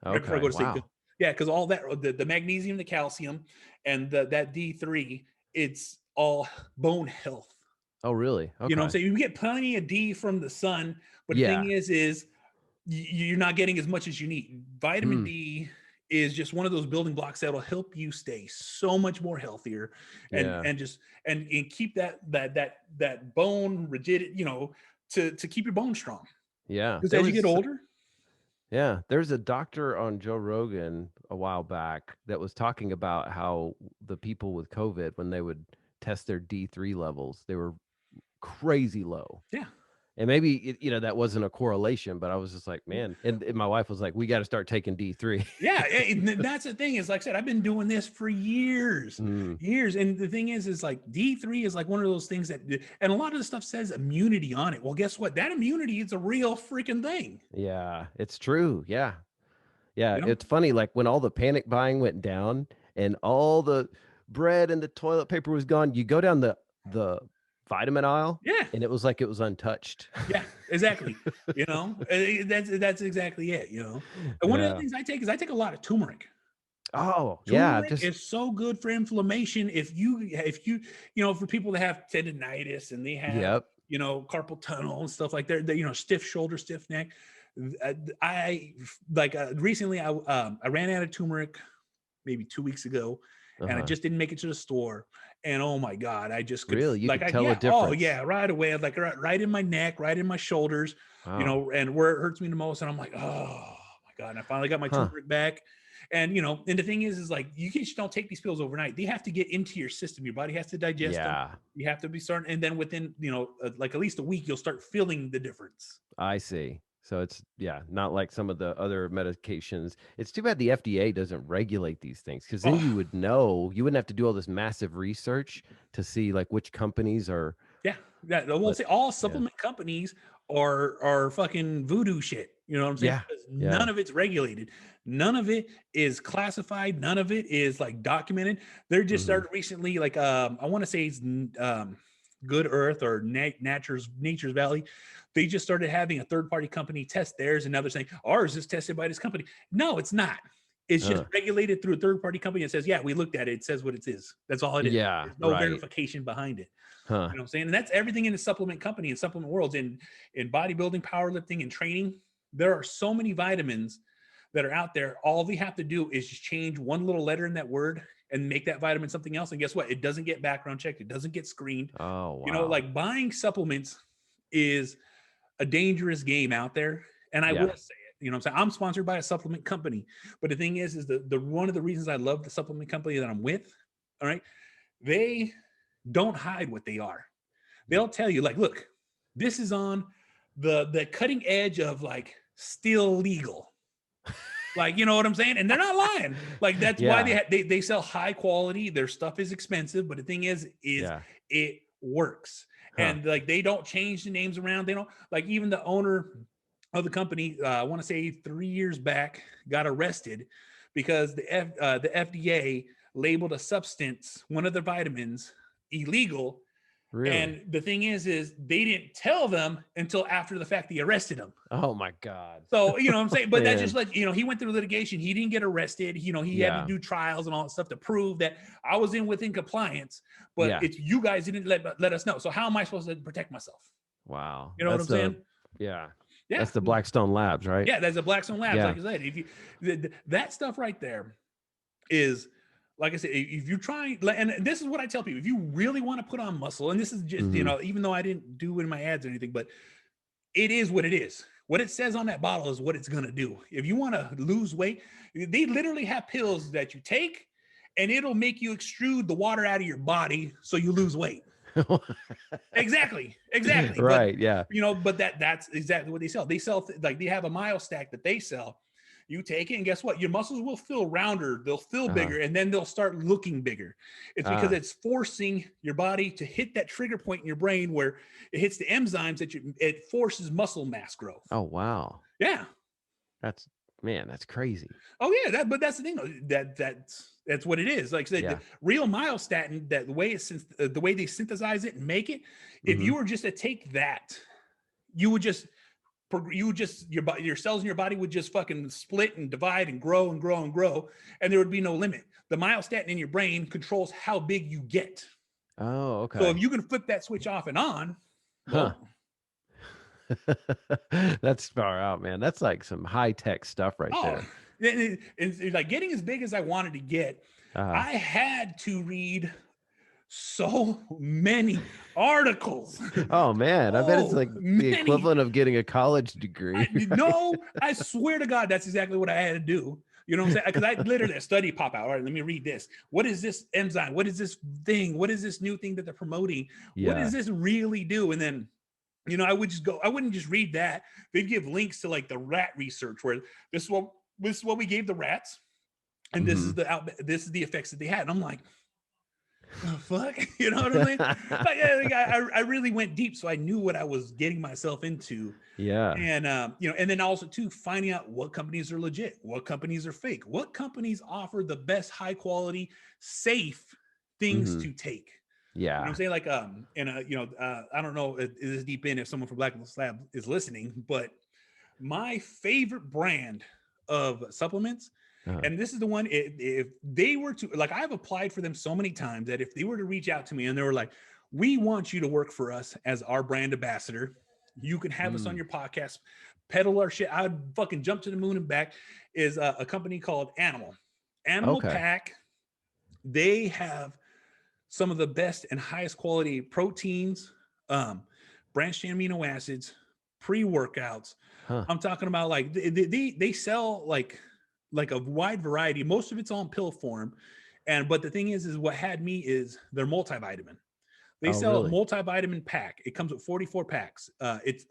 right before I Okay. go to sleep. Wow. Yeah, because all that the magnesium, the calcium, and that D3, it's all bone health. Oh, really? You know what I'm Okay. saying? You get plenty of D from the sun, but the Yeah. thing is you're not getting as much as you need. Vitamin Hmm. D is just one of those building blocks that'll help you stay so much more healthier, and Yeah. and keep that bone rigid, to keep your bones strong. Yeah. Because as you get older, Yeah, there's a doctor on Joe Rogan a while back that was talking about how the people with COVID, when they would test their D3 levels, they were crazy low. yeah. And maybe that wasn't a correlation, but I was just like, man. And my wife was like, we got to start taking D3. Yeah, that's the thing. Is like I said, I've been doing this for years, Mm, years, and the thing is like D3 is like one of those things that, and a lot of the stuff says immunity on it. Well, guess what? That immunity is a real freaking thing. yeah, it's true. Yeah. Yeah. You know? It's funny. Like when all the panic buying went down and all the bread and the toilet paper was gone, you go down the vitamin aisle Yeah, and it was like it was untouched. yeah, exactly. That's exactly it. And one of the Yeah. things I take is I take a lot of turmeric. Oh, yeah. Turmeric is so good for inflammation. For people that have tendonitis and they have, Yep. carpal tunnel and stuff like that, stiff shoulder, stiff neck. I recently I ran out of turmeric maybe 2 weeks ago, and I Uh-huh. just didn't make it to the store. And oh my God, I just could Really? You like could I tell a yeah, oh difference. yeah, right away. Like right in my neck, right in my shoulders, Wow. and where it hurts me the most. And I'm like, oh my God. And I finally got my Huh. turmeric back. And the thing is like you just don't take these pills overnight. They have to get into your system. Your body has to digest them. Yeah, You have to be starting, and then within like at least a week, you'll start feeling the difference. I see. So it's not like some of the other medications. It's too bad the FDA doesn't regulate these things because then you Oh would know. You wouldn't have to do all this massive research to see like which companies are. yeah, yeah. We'll But say all yeah, supplement companies are fucking voodoo shit. You know what I'm saying? yeah, Because yeah. none of it's regulated. None of it is classified. None of it is like documented. They're just Hmm. started recently. Like I want to say it's Good Earth or Nature's Valley. They just started having a third party company test theirs, and now they're saying ours is tested by this company. No, it's not. It's just regulated through a third-party company that says, yeah, we looked at it. It says what it is. That's all it is. Yeah, There's no verification behind it. You know what I'm saying? And that's everything in the supplement company and supplement worlds. In bodybuilding, powerlifting, and training, there are so many vitamins that are out there. All we have to do is just change one little letter in that word and make that vitamin something else. And guess what? It doesn't get background checked. It doesn't get screened. Oh, wow. You know, like buying supplements is a dangerous game out there. And I will say it, you know what I'm saying? I'm sponsored by a supplement company. But the thing is the one of the reasons I love the supplement company that I'm with, all right, they don't hide what they are. They'll tell you, like, look, this is on the cutting edge of like still legal. Like, you know what I'm saying? And they're not lying. Like, that's why they sell high quality. Their stuff is expensive, but the thing is it works. And like, they don't change the names around. They don't, like, even the owner of the company, I want to say 3 years back, got arrested because the FDA labeled a substance, one of the vitamins, illegal. Really? And the thing is they didn't tell them until after the fact they arrested him. Oh my God. So, you know what I'm saying? But that's just like, you know, he went through litigation. He didn't get arrested. You know, he had to do trials and all that stuff to prove that I was within compliance, but it's you guys didn't let us know. So how am I supposed to protect myself? Wow. You know what I'm saying? Yeah. That's the Blackstone Labs, right? Yeah, that's the Blackstone Labs. Like I said, if you that stuff right there is, like I said, if you're trying, and this is what I tell people, if you really want to put on muscle, and this is just, you know, even though I didn't do it in my ads or anything, but it is what it is. What it says on that bottle is what it's going to do. If you want to lose weight, they literally have pills that you take and it'll make you extrude the water out of your body so you lose weight. Exactly. Right. But, you know, but that's exactly what they sell. They sell like they have a mile stack that they sell. You take it and guess what? Your muscles will feel rounder. They'll feel bigger and then they'll start looking bigger. It's because it's forcing your body to hit that trigger point in your brain where it hits the enzymes that it forces muscle mass growth. Oh, wow. Yeah. That's crazy. Oh yeah. But that's the thing. That's what it is. Like I said, the real myostatin, that the way they synthesize it and make it, if you were just to take that, your cells in your body would just fucking split and divide and grow and grow and grow, and there would be no limit. The myostatin in your brain controls how big you get. Oh, okay. So if you can flip that switch off and on, well, that's far out, man. That's like some high tech stuff right there. And like getting as big as I wanted to get, I had to read so many articles. Oh man, I bet it's like the equivalent of getting a college degree. No, I swear to God, that's exactly what I had to do. You know what I'm saying? Because I literally, a study pop out. All right, let me read this. What is this enzyme? What is this thing? What is this new thing that they're promoting? What does this really do? And then, you know, I wouldn't just read that. They'd give links to like the rat research where this is what we gave the rats, and this is the effects that they had. And I'm like, oh, fuck, you know what I mean? Like, I really went deep, so I knew what I was getting myself into. Yeah. And you know, and then also too, finding out what companies are legit, what companies are fake, what companies offer the best high quality, safe things to take. Yeah. You know what I'm saying? Like, you know, I don't know if this deep in if someone from Black Slab is listening, but my favorite brand of supplements, and this is the one, if they were to, like, I've applied for them so many times that if they were to reach out to me and they were like, we want you to work for us as our brand ambassador, you can have us on your podcast, peddle our shit, I'd fucking jump to the moon and back, is a company called Animal Pack. They have some of the best and highest quality proteins, branched chain amino acids, pre-workouts. I'm talking about like they sell like a wide variety. Most of it's on pill form. But the thing is what had me is their multivitamin. They sell a multivitamin pack. It comes with 44 packs. It's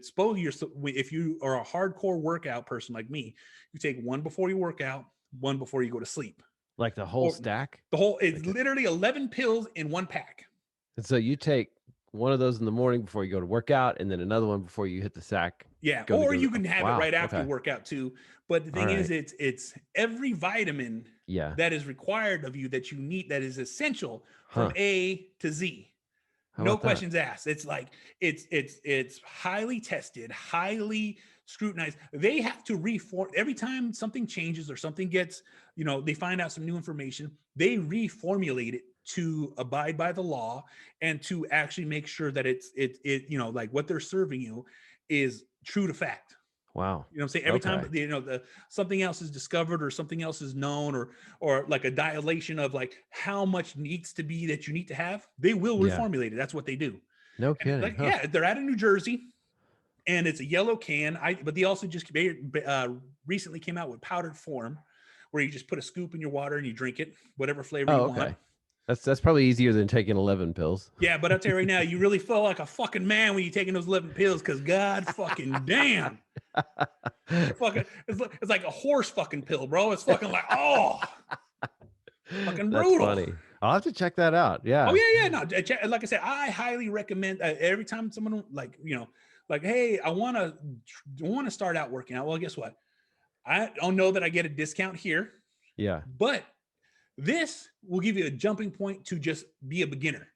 supposed if you are a hardcore workout person like me, you take one before you work out, one before you go to sleep. Like the whole stack? It's literally 11 pills in one pack. And so you take one of those in the morning before you go to work out, and then another one before you hit the sack. Yeah, or you can have it right after you work out too. But the thing is, it's every vitamin that is required of you that you need, that is essential from A to Z. No questions asked. It's like it's highly tested, highly scrutinized. They have to reform every time something changes or something gets, they find out some new information, they reformulate it to abide by the law and to actually make sure that it, like what they're serving you is true to fact. Wow. I'm saying? Every time, something else is discovered or something else is known or like a dilation of like how much needs to be that you need to have, they will reformulate it. That's what they do. No kidding. Like, yeah, they're out of New Jersey and it's a yellow can. But they also just recently came out with powdered form where you just put a scoop in your water and you drink it, whatever flavor you want. That's probably easier than taking 11 pills. Yeah, but I'll tell you right now, you really feel like a fucking man when you're taking those 11 pills because God fucking damn. It's like a horse fucking pill, bro. It's fucking like, fucking brutal. That's funny. I'll have to check that out. Yeah. Oh, yeah. No, like I said, I highly recommend every time someone like, hey, I want to start out working out. Well, guess what? I don't know that I get a discount here. Yeah. But this will give you a jumping point to just be a beginner.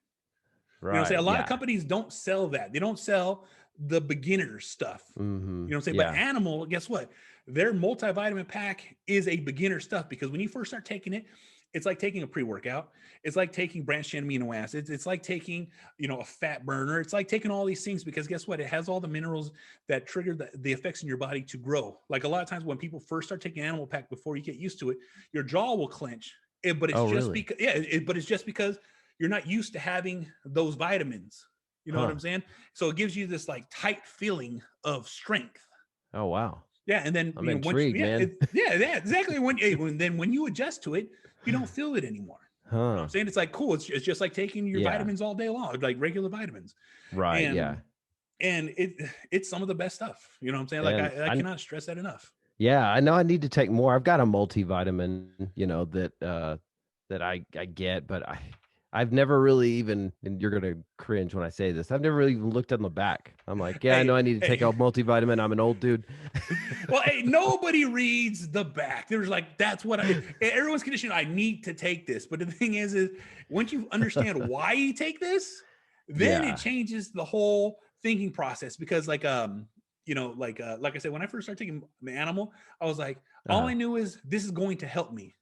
Right. A lot of companies don't sell that. They don't sell the beginner stuff. Mm-hmm. But Animal, guess what? Their multivitamin pack is a beginner stuff because when you first start taking it, it's like taking a pre-workout. It's like taking branched chain amino acids. It's like taking, a fat burner. It's like taking all these things because guess what? It has all the minerals that trigger the effects in your body to grow. Like a lot of times when people first start taking Animal Pack, before you get used to it, your jaw will clench. But it's just because you're not used to having those vitamins. You know what I'm saying? So it gives you this like tight feeling of strength. Oh, wow. Yeah. And then I'm intrigued, man. Exactly. When you adjust to it, you don't feel it anymore. You know what I'm saying? It's like, cool. It's just like taking your vitamins all day long, like regular vitamins. Right. And it's some of the best stuff. You know what I'm saying? Like I cannot stress that enough. Yeah, I know I need to take more. I've got a multivitamin, that I get, but I've never really even, and you're gonna cringe when I say this, I've never really even looked on the back. I'm like, I know I need to take a multivitamin. I'm an old dude. Well, nobody reads the back. There's like, that's what everyone's conditioned. I need to take this, but the thing is once you understand why you take this, then it changes the whole thinking process because like like I said, when I first started taking the Animal, I was like, all I knew is this is going to help me.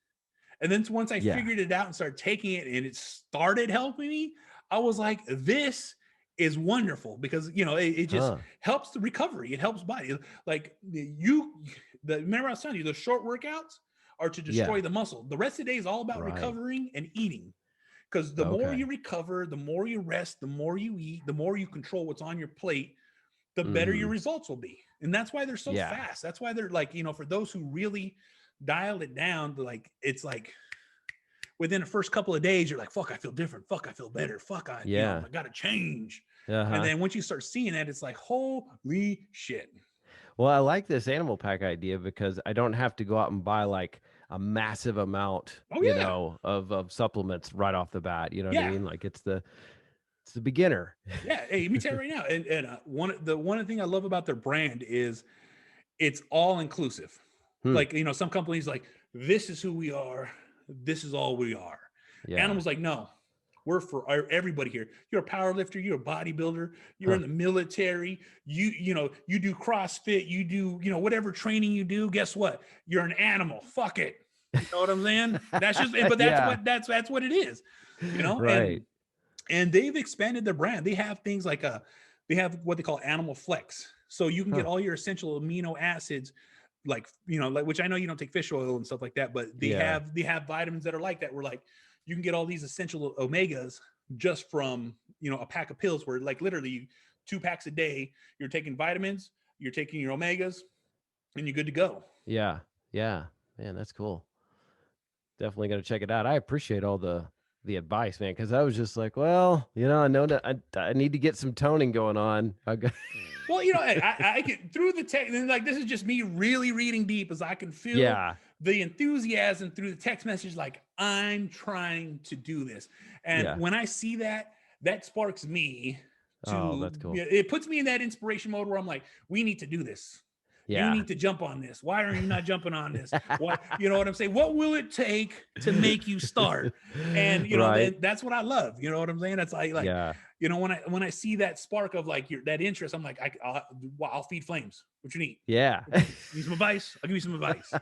And then once I figured it out and started taking it and it started helping me, I was like, this is wonderful because, it just helps the recovery. It helps body. Like remember I was telling you, the short workouts are to destroy the muscle. The rest of the day is all about recovering and eating. Because the more you recover, the more you rest, the more you eat, the more you control what's on your plate, the better your results will be. And that's why they're so fast. That's why they're like, for those who really dialed it down, like, it's like within the first couple of days, you're like, fuck, I feel different. Fuck, I feel better. Fuck, I got to change. And then once you start seeing that, it's like, holy shit. Well, I like this Animal Pack idea because I don't have to go out and buy like a massive amount, of supplements right off the bat. You know what I mean? Like it's the beginner. Yeah. Hey, let me tell you right now. And one thing I love about their brand is it's all inclusive. Like, some companies like, this is who we are. This is all we are. Yeah. Animal's like, no, we're for everybody here. You're a power lifter. You're a bodybuilder. You're in the military. You do CrossFit. You do, whatever training you do. Guess what? You're an animal. Fuck it. You know what I'm saying? That's just, but that's what it is, Right. And they've expanded their brand. They have things like they have what they call Animal Flex. So you can get all your essential amino acids, like, which I know you don't take fish oil and stuff like that, but they have vitamins that are like that. Where like you can get all these essential omegas just from, a pack of pills where like literally 2 packs a day, you're taking vitamins, you're taking your omegas, and you're good to go. Yeah. Yeah. Man, that's cool. Definitely going to check it out. I appreciate all the advice, man, because I was just like, well, I know that I need to get some toning going on. Well, I get through the text, and like this is just me really reading deep as I can feel the enthusiasm through the text message. Like, I'm trying to do this, and when I see that sparks me to. That's cool. It puts me in that inspiration mode where I'm like, we need to do this. Yeah. You need to jump on this. Why are you not jumping on this? What, you know what I'm saying? What will it take to make you start? And, that's what I love. You know what I'm saying? It's like when I see that spark of like that interest, I'm like, I'll feed flames. What you need? Yeah. You need some advice? I'll give you some advice.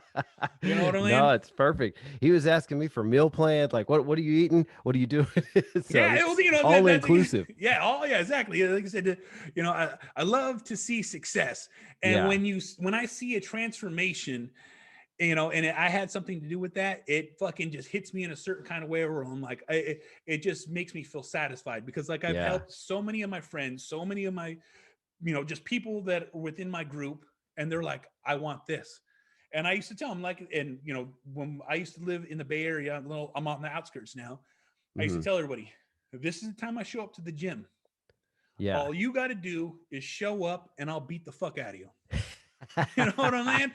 You know what I mean? No, it's perfect. He was asking me for meal plans, like what are you eating? What are you doing? So Yeah, it was, it's all that's inclusive. yeah, exactly. Like I said, I love to see success, and Yeah. when I see a transformation, and I had something to do with that, it fucking just hits me in a certain kind of way where I'm like, it just makes me feel satisfied because like I've Yeah. helped so many of my friends, so many of my, just people that are within my group, and they're like, I want this. And I used to tell them like, and when I used to live in the Bay Area, I'm on the outskirts now. I used to Mhm. tell everybody, this is the time I show up to the gym. Yeah. All you got to do is show up and I'll beat the fuck out of you. You know what I mean?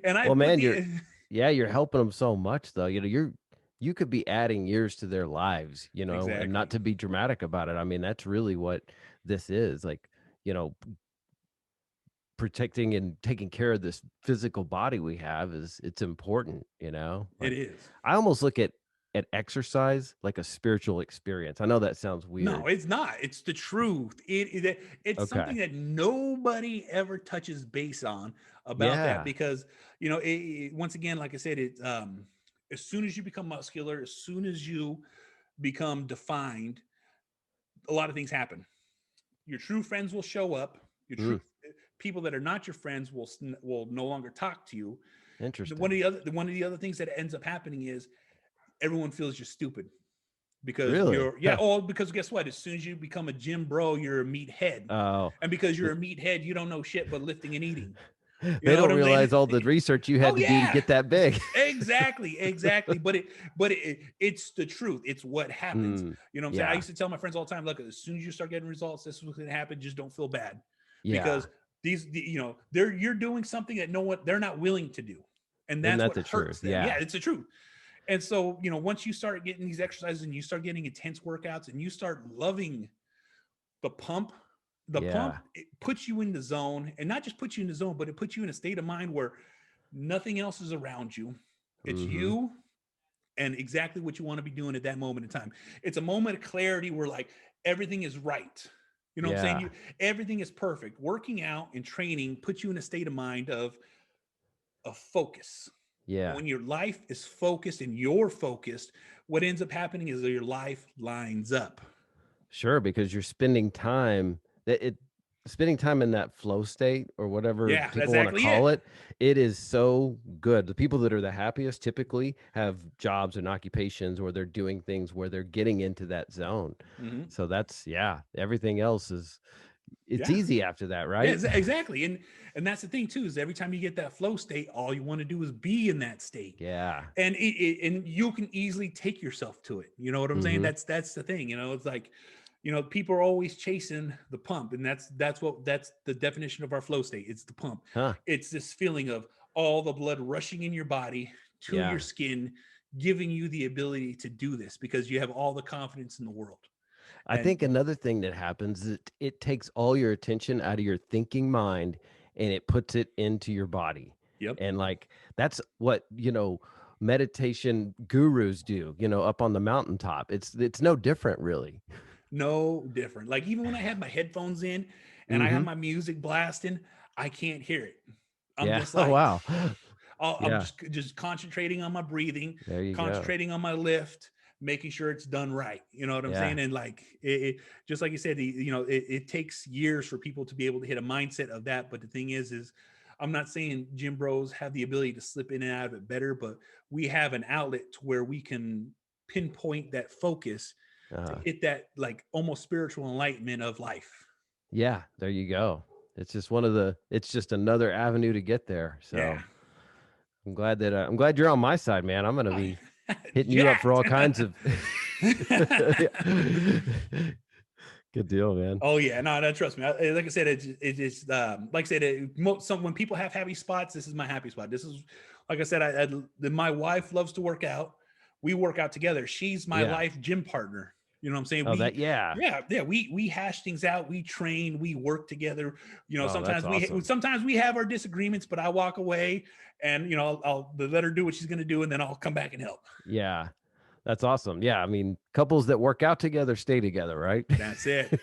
And I Well, put man, the you're helping them so much though. You could be adding years to their lives, and exactly. not to be dramatic about it. I mean, that's really what this is. Like, you know, protecting and taking care of this physical body we have it's important. It Like is. I almost look at exercise like a spiritual experience. I know that sounds No, weird. it's not. It's the truth. It's something Okay. that nobody ever touches base on about that Yeah. because once again, like I said, it's as soon as you become muscular, as soon as you become defined, a lot of things happen. Your true friends will show up. Your Mm, true people that are not your friends will no longer talk to you. interesting. One of the other things that ends up happening is everyone feels you're stupid because Really? because guess what? As soon as you become a gym bro, you're a meathead, Oh, and because you're th- a meathead, you don't know shit but lifting and eating. You they know what don't I'm saying? realize all the research you had Oh to do to yeah, get that big. exactly. It's the truth. It's what happens. Mm, You know what I'm saying? I yeah. used to tell my friends all the time, look, as soon as you start getting results, this is what's going to happen. Just don't feel bad Yeah. because you're doing something that they're not willing to do, and Isn't that's that what the hurts truth? them. Yeah, Yeah. it's the truth. And so, once you start getting these exercises and you start getting intense workouts and you start loving the pump, Yeah. it puts you in the zone, and not just puts you in the zone, but it puts you in a state of mind where nothing else is around you. It's Mm-hmm. you and exactly what you want to be doing at that moment in time. It's a moment of clarity where like everything is right. You know what I'm saying? Yeah. Everything is perfect. Working out and training puts you in a state of mind of focus. And Yeah. when your life is focused and you're focused, what ends up happening is that your life lines up. Sure, because you're spending time that it spending time in that flow state or whatever Yeah, that's people want to exactly it. call it. It is so good. The people that are the happiest typically have jobs and occupations where they're doing things where they're getting into that zone. Mm-hmm. So that's yeah, everything else is it's Yeah. easy after that, Yeah, right? exactly. And that's the thing too, is every time you get that flow state, all you want to do is be in that state. Yeah. And and you can easily take yourself to it. You know what I'm saying? Mhm. That's the thing. It's like, people are always chasing the pump, and that's the definition of our flow state. It's the pump. Huh. It's this feeling of all the blood rushing in your body to Yeah. your skin, giving you the ability to do this because you have all the confidence in the world. I And think another thing that happens is it takes all your attention out of your thinking mind and it puts it into your body. yep. And like that's what, meditation gurus do, up on the mountaintop. It's no different really. No different. Like even when I have my headphones in and I have Mhm. my music blasting, I can't hear it. I'm Yeah. just Oh like wow. I'm Yeah. just concentrating on my breathing, There you go. concentrating on my lift, making sure it's done right. You know what I'm Yeah. saying? And like just like you said, it takes years for people to be able to hit a mindset of that. But the thing is I'm not saying gym bros have the ability to slip in and out of it better, but we have an outlet to where we can pinpoint that focus to Uh, hit that like almost spiritual enlightenment of life. yeah, there you go. It's just another avenue to get there. Yeah. So I'm glad you're on my side, man. I'm going to be hitting you up for Jacked. all kinds of good deal, man. Oh yeah, no, trust me. Like I said, it's like I said, when people have happy spots, this is my happy spot. This is, like I said, my wife loves to work out. We work out together. She's my Yeah. life gym partner. You know what I'm saying? Oh, yeah. We hash things out. We train. We work together. Oh, that's awesome. Sometimes we have our disagreements, but I walk away and I'll let her do what she's gonna do, and then I'll come back and help. Yeah. That's awesome. Yeah. I mean, couples that work out together stay together, right? That's it.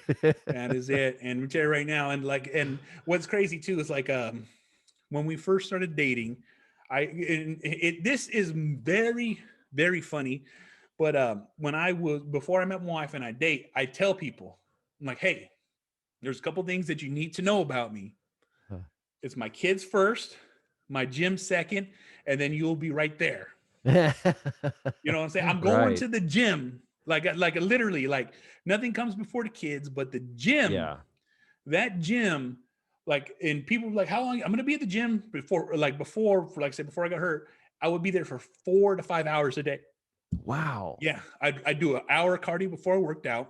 That is it. And we tell you right now, and what's crazy too is like when we first started dating, this is very, very funny. But before I met my wife and I tell people, I'm like, hey, there's a couple things that you need to know about me. Huh. It's my kids first, my gym second, and then you'll be right there. You know what I'm saying? I'm going to the gym, like literally, like nothing comes before the kids, but the gym, that gym, like, and people were like, how long? I'm going to be at the gym before I got hurt, I would be there for 4 to 5 hours a day. Wow. Yeah. I do an hour cardio before I worked out,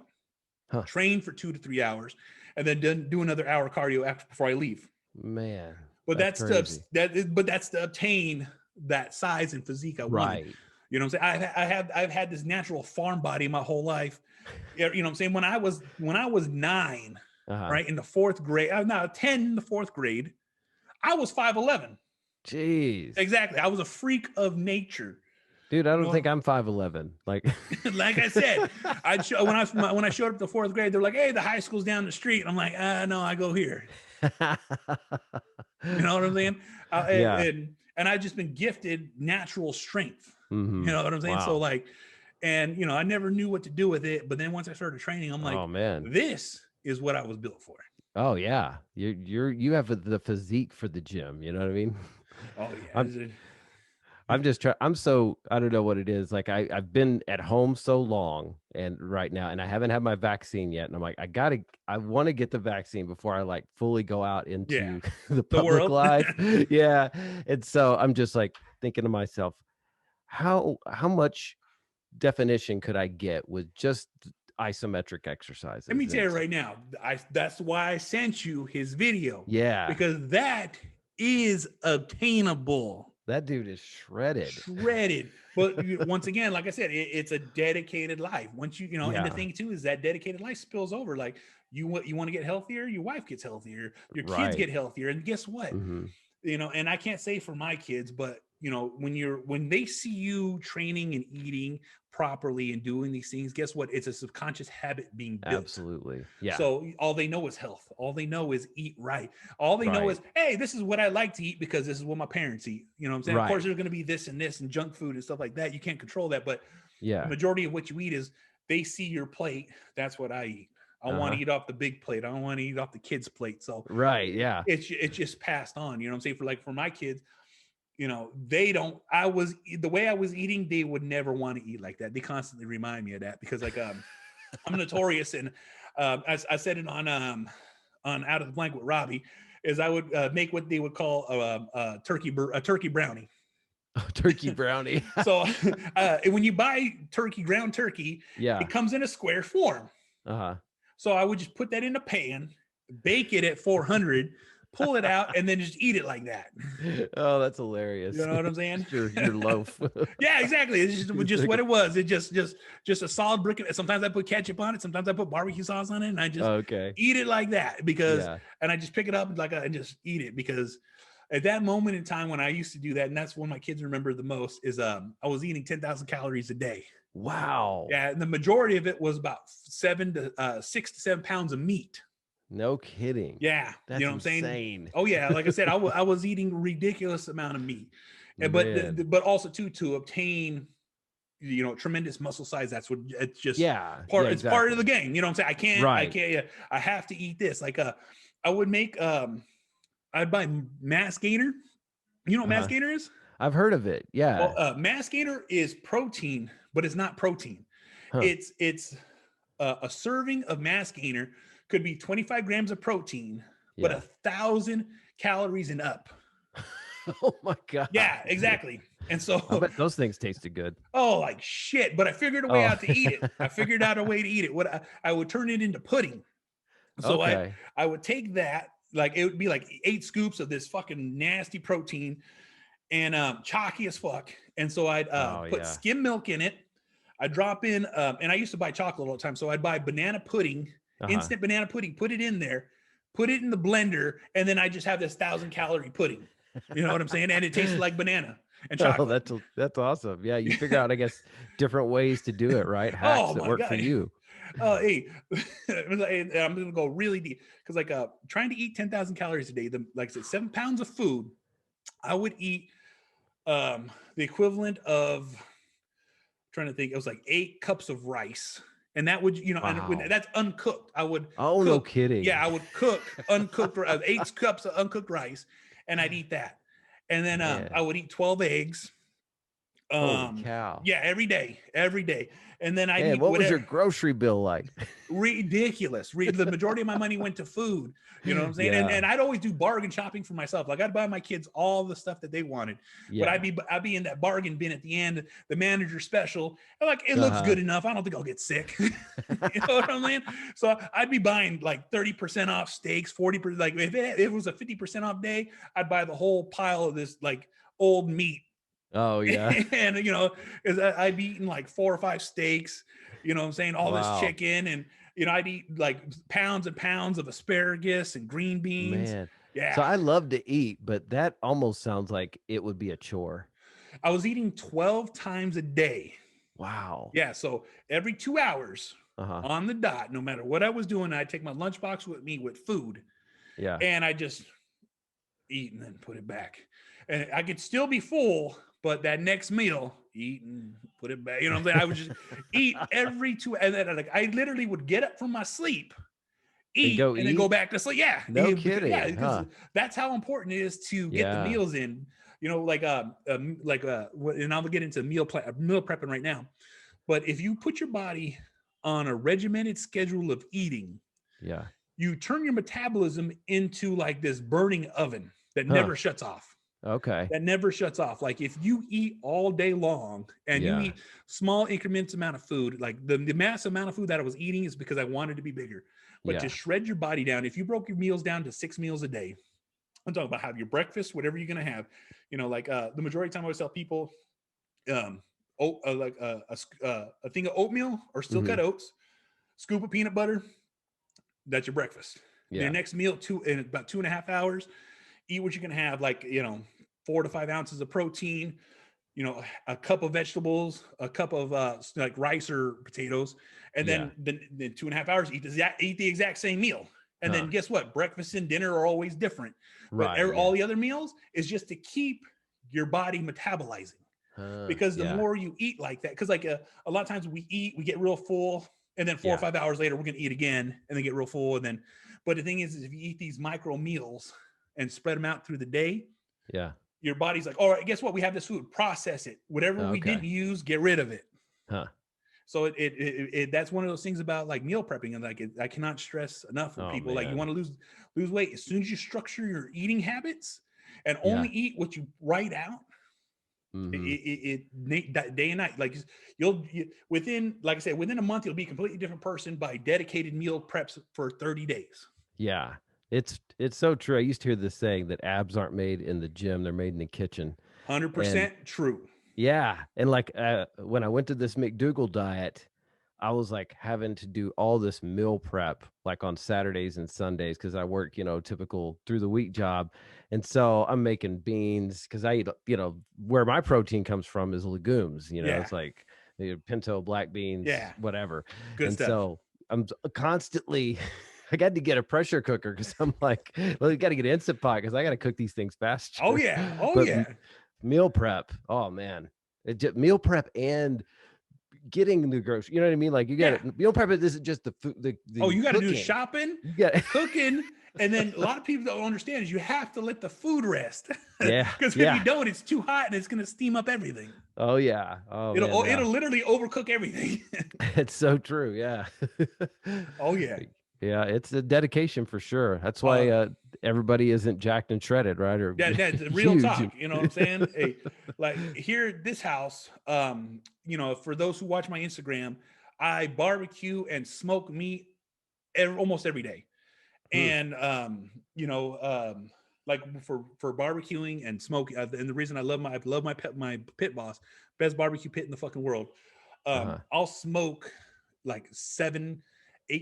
train for 2 to 3 hours, and then do another hour cardio before I leave. Man. But that's to obtain that size and physique I wanted. You know what I'm saying? I've had this natural farm body my whole life. You know what I'm saying? When I was 9, right, in the 4th grade, I was now 10 in the 4th grade, I was 5'11". Jeez. Exactly. I was a freak of nature. Dude, I don't think I'm 5'11". Like, like I said, when I showed up to 4th grade, they're like, "Hey, the high school's down the street." And I'm like, "No, I go here." You know what I'm saying? And I've just been gifted natural strength. Mm-hmm. You know what I'm saying? Wow. So like, and I never knew what to do with it. But then once I started training, I'm like, oh man, this is what I was built for. Oh yeah, you have the physique for the gym. You know what I mean? Oh yeah. I'm just trying. I don't know what it is. Like I've been at home so long and right now, and I haven't had my vaccine yet. And I'm like, I want to get the vaccine before I like fully go out into the public life. Yeah. And so I'm just like thinking to myself, how much definition could I get with just isometric exercises? Let me tell you right now, that's why I sent you his video. Yeah. Because that is obtainable. That dude is shredded. But once again, like I said, it's a dedicated life. Once and the thing too is that dedicated life spills over. Like you want to get healthier, your wife gets healthier, your kids get healthier, and guess what? Mm-hmm. And I can't say for my kids, but when they see you training and eating properly and doing these things, guess what? It's a subconscious habit being built. Absolutely. Yeah. So all they know is health. All they know is eat right. All they know is, hey, this is what I like to eat because this is what my parents eat. You know what I'm saying? Of course, there's going to be this and this and junk food and stuff like that. You can't control that. But the majority of what you eat is they see your plate. That's what I eat. I want to eat off the big plate. I don't want to eat off the kids' plate. So it's just passed on. You know what I'm saying? For my kids, the way I was eating, they would never want to eat like that. They constantly remind me of that because like I'm notorious, and I said it on Out of the Blank with Robbie, is I would make what they would call a turkey brownie. Turkey brownie. So when you buy ground turkey, it comes in a square form. So I would just put that in a pan, bake it at 400, pull it out, and then just eat it like that. Oh, that's hilarious. You know what I'm saying? your loaf. Yeah, exactly. It's just what it was. It just a solid brick. Sometimes I put ketchup on it. Sometimes I put barbecue sauce on it, and I just eat it like that because, and I just pick it up and just eat it because at that moment in time when I used to do that, and that's when my kids remember the most is I was eating 10,000 calories a day. Wow. Yeah, and the majority of it was about 6 to 7 pounds of meat. No kidding. Yeah. That's you know what I'm insane. saying? Oh yeah. Like I said, I was eating a ridiculous amount of meat, but also to obtain, tremendous muscle size. That's what it's just it's part of the game. You know what I'm saying? I can't, I have to eat this. Like, I would make, I'd buy mass gainer. You know what mass gainer is? I've heard of it. Yeah. Well, mass gainer is protein, but it's not protein. It's a serving of mass gainer could be 25 grams of protein, but 1,000 calories and up. Oh my God. Yeah, exactly. And so I bet those things tasted good. Oh, like shit. But I figured a way out to eat it. I figured out a way to eat it. What I would turn it into pudding. So I would take that, like it would be like 8 scoops of this fucking nasty protein and chalky as fuck. And so I'd put skim milk in it. I'd drop in, and I used to buy chocolate all the time. So I'd buy banana pudding, instant banana pudding, put it in there, put it in the blender, and then I just have this 1,000 calorie pudding. You know what I'm saying? And it tasted like banana. and Oh, chocolate. that's awesome. Yeah, you figure out, I guess, different ways to do it, right? Hacks Oh that my work for God. you. Hey, I'm gonna go really deep because like trying to eat 10,000 calories a day, like I said, 7 pounds of food, I would eat the equivalent of, trying to think, it was like 8 cups of rice. And that would, and when Wow. that's uncooked, I would Oh, no cook. kidding. Yeah, I would cook uncooked 8 cups of uncooked rice, and I'd eat that. And then Man, I would eat 12 eggs. holy cow. Yeah, every day. And then I'd Man, eat what was your whatever. grocery bill like? Ridiculous. The majority of my money went to food. You know what I'm saying? Yeah. And I'd always do bargain shopping for myself. Like I'd buy my kids all the stuff that they wanted. But Yeah. I'd be in that bargain bin at the end, the manager special. And like it looks Uh-huh. good enough. I don't think I'll get sick. You know what I mean? So I'd be buying like 30% off steaks, 40%. Like if it was a 50% off day, I'd buy the whole pile of this like old meat. Oh, yeah. And because I'd be eating like 4 or 5 steaks, you know what I'm saying? All this Wow. chicken, and I'd eat like pounds and pounds of asparagus and green beans. Man. Yeah. So I love to eat, but that almost sounds like it would be a chore. I was eating 12 times a day. Wow. Yeah. So every 2 hours Uh-huh. on the dot, no matter what I was doing, I'd take my lunchbox with me with food, Yeah. and I just eat and then put it back. And I could still be full, but that next meal, eat and put it back. You know what I'm saying? I would just eat every 2, and then like I literally would get up from my sleep, And eat, go and then go eat? back to sleep. Yeah. No Yeah, kidding, because huh? that's how important it is to get the Yeah. meals in. And I'll get into meal prepping right now. But if you put your body on a regimented schedule of eating, Yeah. you turn your metabolism into like this burning oven that Huh. never shuts off. Okay. That never shuts off. Like if you eat all day long and you Yeah. eat small increments amount of food, like the massive amount of food that I was eating is because I wanted to be bigger. But to Yeah. shred your body down, if you broke your meals down to 6 meals a day, I'm talking about have your breakfast, whatever you're gonna have. The majority of the time I always tell people, a thing of oatmeal or still Mhm. cut oats, scoop of peanut butter. That's your breakfast. Your Yeah. next meal, in about 2.5 hours, eat what you can have, like 4 to 5 ounces of protein, a cup of vegetables, a cup of like rice or potatoes, and Yeah. then 2.5 hours, eat the exact same meal. And then Huh. guess what? Breakfast and dinner are always different. But Right, all yeah. the other meals is just to keep your body metabolizing. Because the Yeah. more you eat like that, because like a lot of times we get real full, and then 4 or Yeah. 5 hours later we're gonna eat again, and then get real full, and then. But the thing is if you eat these micro meals and spread them out through the day, Yeah. your body's like, all right, guess what? We have this food. Process it. Whatever we Okay. didn't use, get rid of it. Huh. So that's one of those things about like meal prepping, and like I cannot stress enough for Oh, people. Like you man. want to lose weight, as soon as you structure your eating habits and Yeah. only eat what you write out, Mhm. that day and night, like within, like I said, within a month you'll be a completely different person by dedicated meal preps for 30 days. Yeah. It's so true. I used to hear this saying that abs aren't made in the gym, they're made in the kitchen. And 100% true. yeah, and like when I went to this McDougal diet, I was like having to do all this meal prep like on Saturdays and Sundays because I work, typical through the week job. And so I'm making beans because I eat, where my protein comes from is legumes, Yeah. it's like pinto, black beans, Yeah. whatever. Good And stuff. so I'm constantly, I got to get a pressure cooker because I'm like, well, you got to get an Instant Pot because I got to cook these things faster. Oh yeah. Oh But yeah. meal prep, oh man, meal prep and getting the groceries, you know what I mean? Like you got to meal prep. This is just the food, the You got to do cooking. shopping, You got cooking, and then a lot of people don't understand is you have to let the food rest. Yeah, Because if you don't, it's too hot and it's going to steam up everything. Oh yeah. Oh man, yeah. It'll literally overcook everything. It's so true. Yeah. Oh yeah. Yeah, it's a dedication for sure. That's why everybody isn't jacked and shredded, right? Or That's real talk. You know what I'm saying? Hey, like here at this house, for those who watch my Instagram, I barbecue and smoke meat almost every day. And like for barbecuing and smoking, and the reason I love my pit boss, best barbecue pit in the fucking world. I'll smoke like 7-8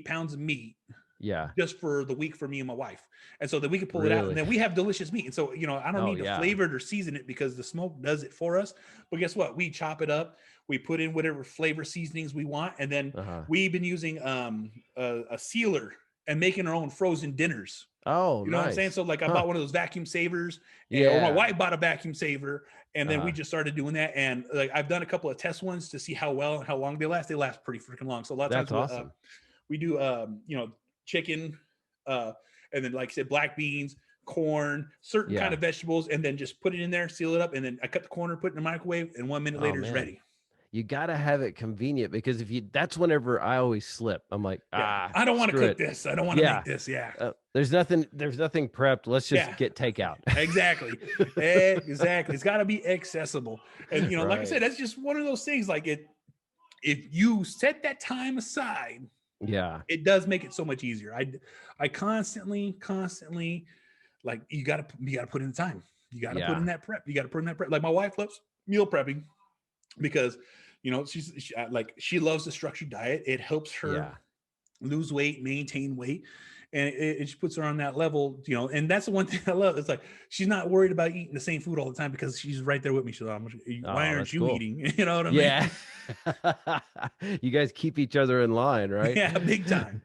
pounds of meat Yeah. just for the week for me and my wife. And so that we could pull it out, and Really? then we have delicious meat. And so, I don't Oh, need to yeah. flavor it or season it because the smoke does it for us. But guess what? We chop it up, we put in whatever flavor seasonings we want, and then we've been using a sealer and making our own frozen dinners. Oh, You know what I'm saying? nice. So like I bought one of those vacuum savers, or my Yeah. wife bought a vacuum saver, and then we just started doing that. And like I've done a couple of test ones to see how well and how long they last. They last pretty freaking long. So a lot of That's times awesome. we do chicken, and then like I said, black beans, corn, certain kind of vegetables, and then just put it in there, seal it up, and then I cut the corner, put it in the microwave, and 1 minute later it's ready. You got to have it convenient, because that's whenever I always slip. I'm like, I don't want to cook this. I don't want to make this. There's nothing prepped. Let's just get takeout. Exactly. It's got to be accessible. And, like I said, that's just one of those things. Like if you set that time aside, it does make it so much easier. I constantly, like, you got to put in the time. You got to put in that prep. Like my wife loves meal prepping because, she loves the structured diet. It helps her lose weight, maintain weight. And it just puts her on that level, and that's the one thing I love. It's like, she's not worried about eating the same food all the time because she's right there with me. She's like, why aren't you eating? You know what I mean? Yeah. You guys keep each other in line, right? Yeah, big time.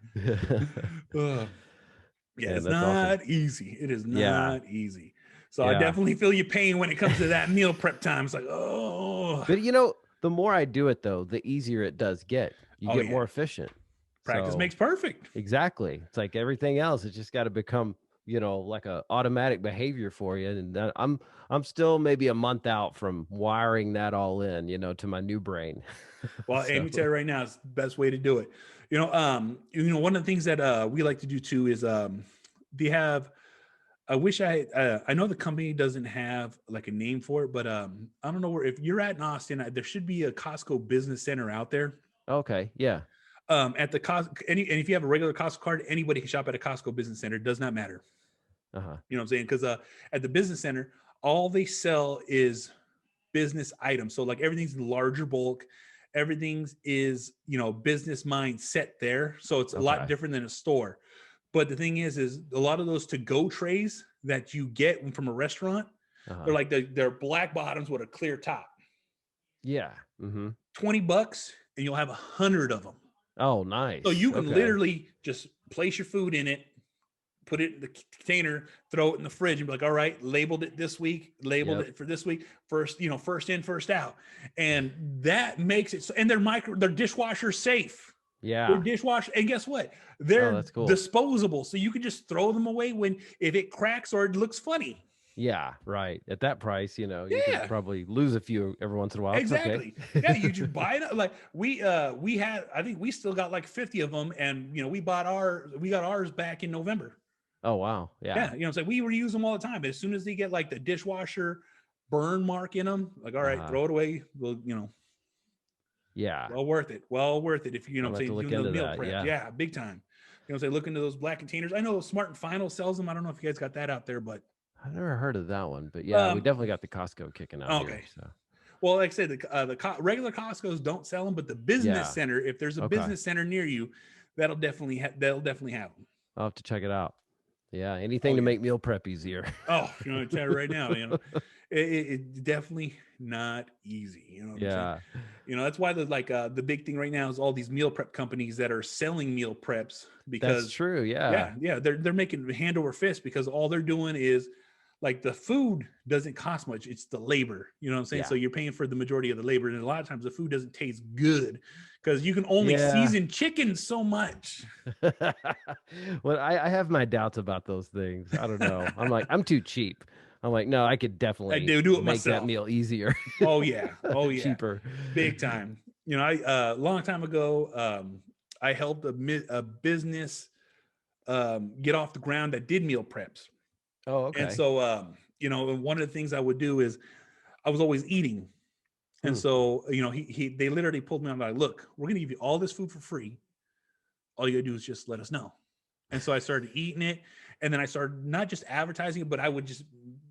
It's not easy. It is not easy. So I definitely feel your pain when it comes to that meal prep time. It's like, But the more I do it though, the easier it does get. You get more efficient. Practice makes perfect. Exactly. It's like everything else. It's just got to become, like a automatic behavior for you. And I'm still maybe a month out from wiring that all in, to my new brain. Well, let me tell you right now, it's the best way to do it. One of the things that we like to do too is they have. I wish I know the company doesn't have like a name for it, but I don't know if you're in Austin, there should be a Costco business center out there. Okay. Yeah. At the Costco, and if you have a regular Costco card, anybody can shop at a Costco business center. It does not matter. You know what I'm saying? Because at the business center, all they sell is business items. So like everything's in larger bulk. Everything's is, business mindset there. So it's a lot different than a store. But the thing is a lot of those to-go trays that you get from a restaurant, they're like they're black bottoms with a clear top. Yeah. Mm-hmm. $20 and you'll have 100 of them. Oh, nice. So you can literally just place your food in it, put it in the container, throw it in the fridge, and be like, all right, labeled it this week, labeled it for this week, first in, first out. And that makes it so, and they're dishwasher safe. Yeah. They're dishwasher. And guess what? They're disposable. So you can just throw them away if it cracks or it looks funny. Yeah, right. At that price, you could probably lose a few every once in a while. Exactly. Yeah, you just buy it. Like we had, I think we still got like 50 of them, and we got ours back in November. Oh wow, yeah. Yeah, so we reuse them all the time. But as soon as they get like the dishwasher burn mark in them, like all right, throw it away. Well, yeah, well worth it. Well worth it if I'll have to look into meal that. prep. Yeah, big time. Look into those black containers. I know Smart and Final sells them. I don't know if you guys got that out there, but I've never heard of that one, but yeah, we definitely got the Costco kicking out. Okay. Here, so. Well, like I said, the regular Costco's don't sell them, but the business center, if there's a business center near you, that'll definitely have them. I'll have to check it out. Yeah, anything to make meal prep easier. Oh, I'm gonna tell you right now, it's definitely not easy. What I'm saying? That's why the big thing right now is all these meal prep companies that are selling meal preps, because that's true. Yeah, they're making hand over fist, because all they're doing is, like, the food doesn't cost much. It's the labor, you know what I'm saying? Yeah. So you're paying for the majority of the labor. And a lot of times the food doesn't taste good because you can only season chicken so much. Well, I have my doubts about those things. I don't know. I'm like, I'm too cheap. I'm like, no, I could definitely do it make myself. that meal easier. Oh yeah. Cheaper. Big time. I long time ago, I helped a business get off the ground that did meal preps. Oh, okay. And so, one of the things I would do is I was always eating. And so, they literally pulled me on, like, look, we're going to give you all this food for free. All you gotta do is just let us know. And so I started eating it. And then I started not just advertising it, but I would just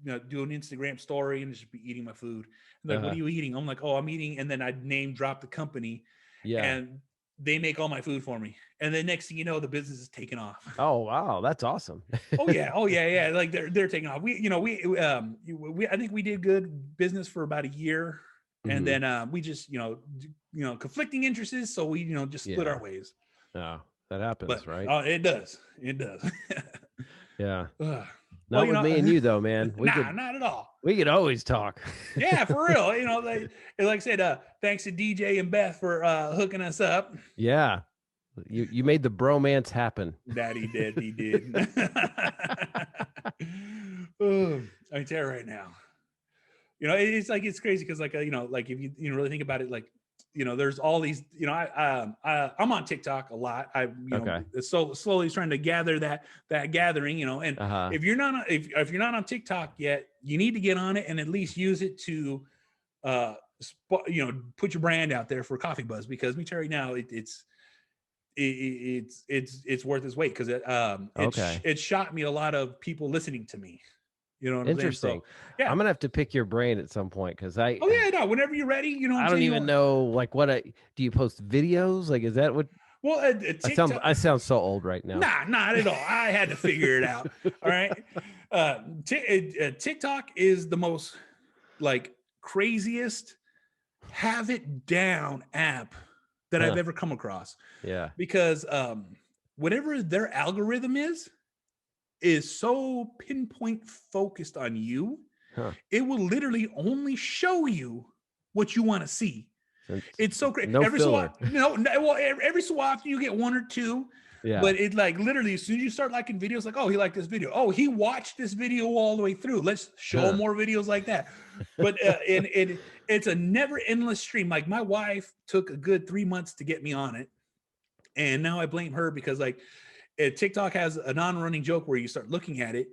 do an Instagram story and just be eating my food. And like, what are you eating? I'm like, oh, I'm eating. And then I'd name drop the company. Yeah. And they make all my food for me. And then next thing you know, the business is taking off. Oh, wow. That's awesome. Oh yeah. Like they're taking off. I think we did good business for about a year. And then we just, conflicting interests. So we, just split our ways. Yeah, that happens, right? Oh, it does. It does. Yeah. Not with me and you though, man. Not at all. We could always talk. Yeah, for real. Like I said, thanks to DJ and Beth for hooking us up. Yeah. You made the bromance happen. That he did. He did. Oh, I can tell you right now. It's crazy because like if you really think about it, like there's all these. I'm on TikTok a lot. So slowly trying to gather that gathering. And if you're not if you're not on TikTok yet, you need to get on it and at least use it to put your brand out there for Coffee Buzz, because me tell you right now it's worth its weight, because it shot me a lot of people listening to me. You know what I'm saying? Interesting. So, yeah, I'm gonna have to pick your brain at some point, because whenever you're ready, I don't even know like do you post videos? Like, is that what? Well, TikTok, I sound so old right now. Nah, not at all. I had to figure it out. All right. TikTok is the most like craziest have it down app that I've ever come across. Yeah. Because whatever their algorithm is so pinpoint focused on you, it will literally only show you what you want to see. It's so great. Every so often you get one or two. Yeah. But it like literally as soon as you start liking videos, like, oh, he liked this video. Oh, he watched this video all the way through. Let's show more videos like that. But it's a never endless stream. Like my wife took a good 3 months to get me on it. And now I blame her because like TikTok has a non-running joke where you start looking at it,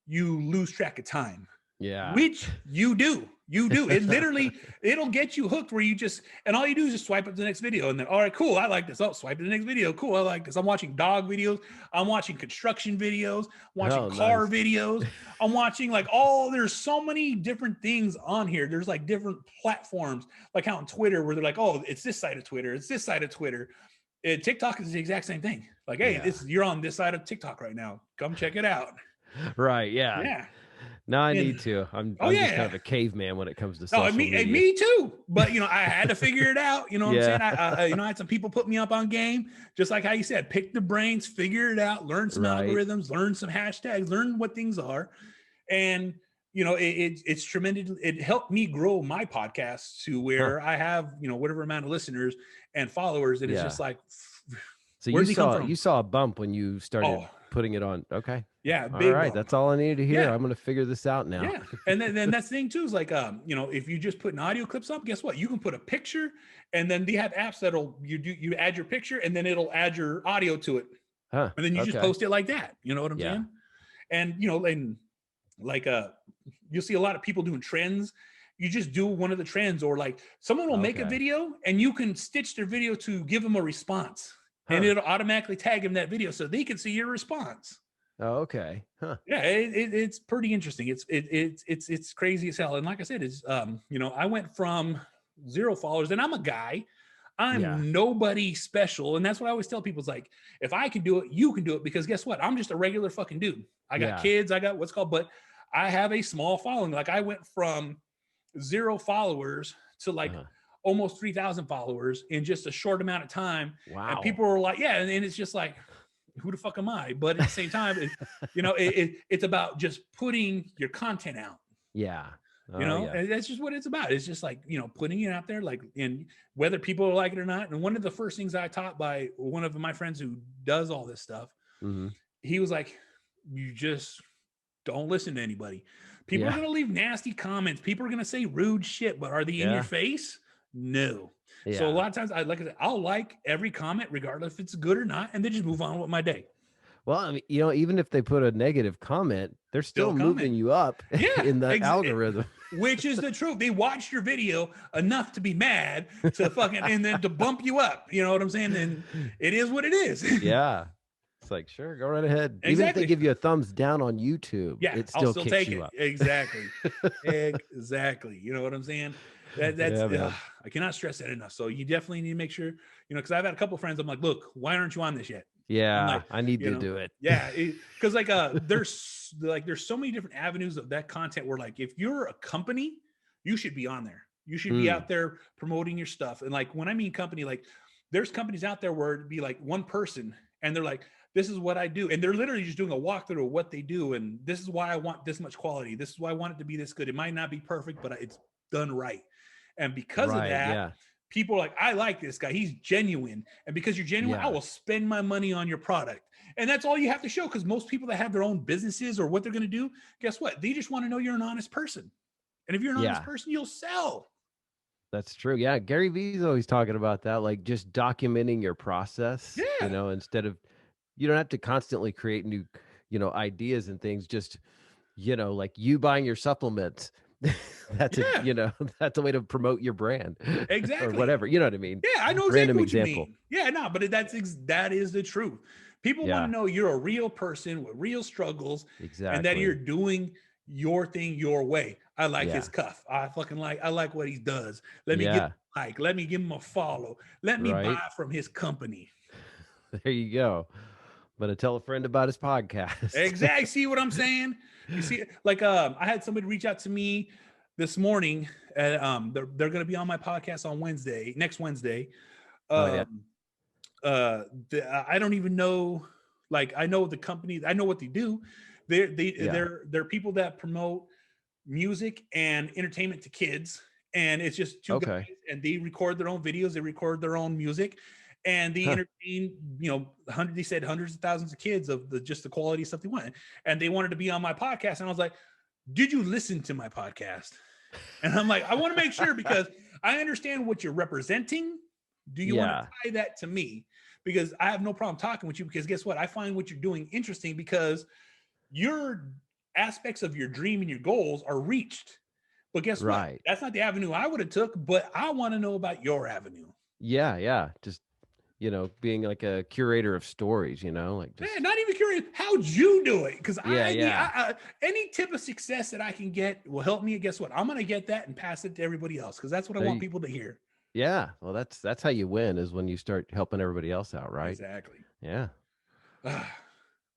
you lose track of time. Yeah. Which you do. It literally, it'll get you hooked where and all you do is just swipe up the next video and then, all right, cool. I like this. Oh, swipe to the next video. Cool. I like this. I'm watching dog videos. I'm watching construction videos, watching car videos. I'm watching there's so many different things on here. There's like different platforms, like how on Twitter where they're like, oh, it's this side of Twitter. It's this side of Twitter. TikTok is the exact same thing. Like, hey, you're on this side of TikTok right now. Come check it out. Right. Yeah. Yeah. No, I need to. I'm just kind of a caveman when it comes to social media. Me too. But I had to figure it out. You know what I'm saying? I had some people put me up on game, just like how you said, pick the brains, figure it out, learn some algorithms, learn some hashtags, learn what things are. And it's tremendous. It helped me grow my podcast to where I have, whatever amount of listeners and followers. And it's just like, so you saw a bump when you started putting it on. Okay. Yeah. All right. Bump. That's all I needed to hear. Yeah. I'm going to figure this out now. Yeah. And then that's the thing too, is like, if you just put an audio clips up, guess what? You can put a picture, and then they have apps you add your picture and then it'll add your audio to it. And then you just post it like that. You know what I'm saying? And, and like, you'll see a lot of people doing trends. You just do one of the trends, or like someone will make a video and you can stitch their video to give them a response. And it'll automatically tag them that video so they can see your response. Oh, okay. Huh. Yeah, it's pretty interesting. It's crazy as hell. And like I said, it's I went from 0 followers, and I'm a guy. I'm nobody special. And that's what I always tell people. It's like, if I can do it, you can do it, because guess what? I'm just a regular fucking dude. I got kids, I got but I have a small following. Like I went from 0 followers to like almost 3,000 followers in just a short amount of time. Wow. And people were like, and it's just like, who the fuck am I? But at the same time, it's about just putting your content out. Yeah. And that's just what it's about. It's just like, putting it out there, like, and whether people like it or not. And one of the first things I taught by one of my friends who does all this stuff, he was like, you just don't listen to anybody. People are going to leave nasty comments. People are going to say rude shit, but are they in your face? No. Yeah. So a lot of times I'll like every comment, regardless if it's good or not, and then just move on with my day. Well, I mean, even if they put a negative comment, they're still moving you up in the algorithm. Which is the truth. They watched your video enough to be mad to and then to bump you up. You know what I'm saying? And it is what it is. Yeah. It's like, sure, go right ahead. Exactly. Even if they give you a thumbs down on YouTube, it still kicks you up. Exactly. Exactly. You know what I'm saying? That's man. I cannot stress that enough. So you definitely need to make sure, because I've had a couple of friends. I'm like, look, why aren't you on this yet? I'm Yeah, like, I need to do it. yeah, because there's so many different avenues of that content where like if you're a company, you should be on there. You should be out there promoting your stuff. And like when I mean company, like there's companies out there where it'd be like one person and they're like, this is what I do. And they're literally just doing a walkthrough of what they do. And this is why I want this much quality. This is why I want it to be this good. It might not be perfect, but it's done right. And because of that, people are like, I like this guy. He's genuine. And because you're genuine, I will spend my money on your product. And that's all you have to show. Because most people that have their own businesses or what they're going to do, guess what? They just want to know you're an honest person. And if you're an honest person, you'll sell. That's true. Yeah. Gary Vee's always talking about that, like just documenting your process, instead of, you don't have to constantly create new, ideas and things. Just, like you buying your supplements. That's that's a way to promote your brand. Exactly. Or whatever. You know what I mean? Yeah, I know Random exactly what example. you mean. Yeah, no, but that is the truth. People want to know you're a real person with real struggles, and that you're doing your thing your way. I like his cuff. I like what he does. Let me get let me give him a follow. Let me buy from his company. There you go. I'm gonna tell a friend about his podcast. Exactly. See what I'm saying? You see, like I had somebody reach out to me this morning. They're gonna be on my podcast on next Wednesday. I don't even know. Like I know the company. I know what they do. They're people that promote music and entertainment to kids, and it's just two guys, and they record their own videos. They record their own music. And they entertain, they said hundreds of thousands of kids of the quality stuff they want. And they wanted to be on my podcast. And I was like, did you listen to my podcast? And I'm like, I want to make sure because I understand what you're representing. Do you want to tie that to me? Because I have no problem talking with you because guess what? I find what you're doing interesting because your aspects of your dream and your goals are reached. But guess what? That's not the avenue I would have took, but I want to know about your avenue. Yeah. Just, being like a curator of stories, like just... not even curious. How'd you do it? Because any tip of success that I can get will help me. And guess what? I'm going to get that and pass it to everybody else because that's what I want people to hear. Yeah. Well, that's how you win is when you start helping everybody else out, right? Exactly. Yeah.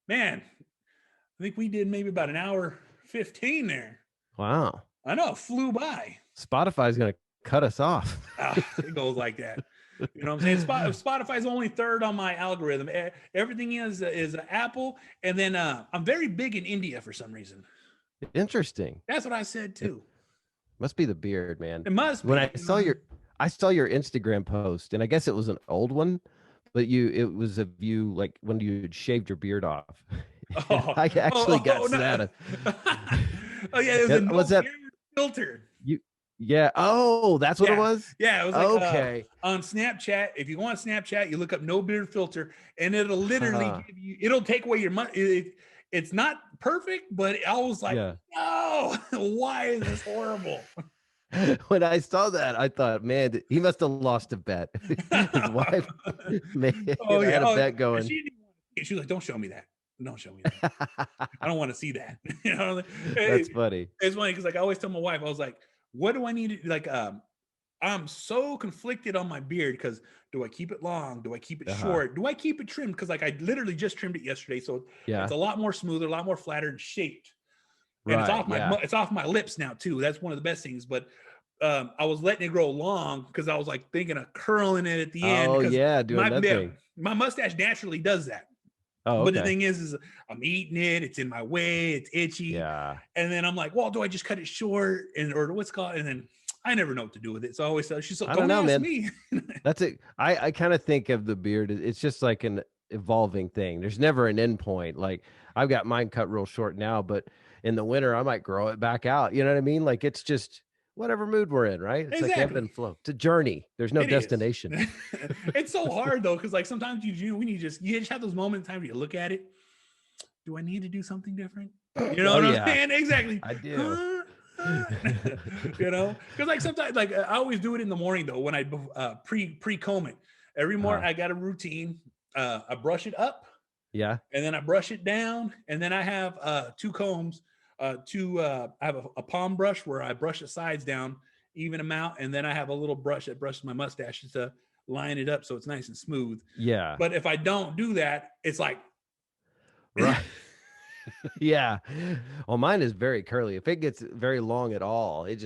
Man, I think we did maybe about an hour 15 there. Wow. I know. It flew by. Spotify's going to cut us off. It goes like that. You know what I'm saying? Spotify's only third on my algorithm. Everything is Apple. And then I'm very big in India for some reason. Interesting. That's what I said too. Must be the beard, man. It must be. When I saw your Instagram post, and I guess it was an old one, but it was of you like when you had shaved your beard off. I actually got sad. Oh yeah, it was beard filter. Yeah. Oh, that's what it was? Yeah, it was like on Snapchat. If you go on Snapchat, you look up no beard filter and it'll literally give you, it'll take away your money. It's not perfect, but I was like, no, why is this horrible? When I saw that, I thought, man, he must have lost a bet. His wife had a bet going. She was like, don't show me that. Don't show me that. I don't want to see that. That's funny. It's funny because like I always tell my wife, I was like, what do I need to like? I'm so conflicted on my beard because do I keep it long? Do I keep it short? Do I keep it trimmed? Because like I literally just trimmed it yesterday, so it's a lot more smoother, a lot more flatter and shaped. And it's off my lips now too. That's one of the best things. But I was letting it grow long because I was like thinking of curling it at the end. Oh yeah, doing that thing. My mustache naturally does that. Oh, but the thing is I'm eating it. It's in my way. It's itchy. Yeah. And then I'm like, well, do I just cut it short or what's called? And then I never know what to do with it. So I always tell she's like, don't ask me. That's it. I kind of think of the beard. It's just like an evolving thing. There's never an end point. Like I've got mine cut real short now, but in the winter I might grow it back out. You know what I mean? Like it's just whatever mood we're in, right? It's like ebb and flow. It's a journey. There's no destination. It's so hard though, because like sometimes you just have those moments in time where you look at it. Do I need to do something different? You know what I'm saying? Exactly. I do. Because like sometimes like I always do it in the morning though when I pre-comb it. Every morning I got a routine. I brush it up. Yeah. And then I brush it down. And then I have two combs. I have a palm brush where I brush the sides down, even them out, and then I have a little brush that brushes my mustache just to line it up so it's nice and smooth. Yeah. But if I don't do that, it's like right. Yeah. Well, mine is very curly. If it gets very long at all, it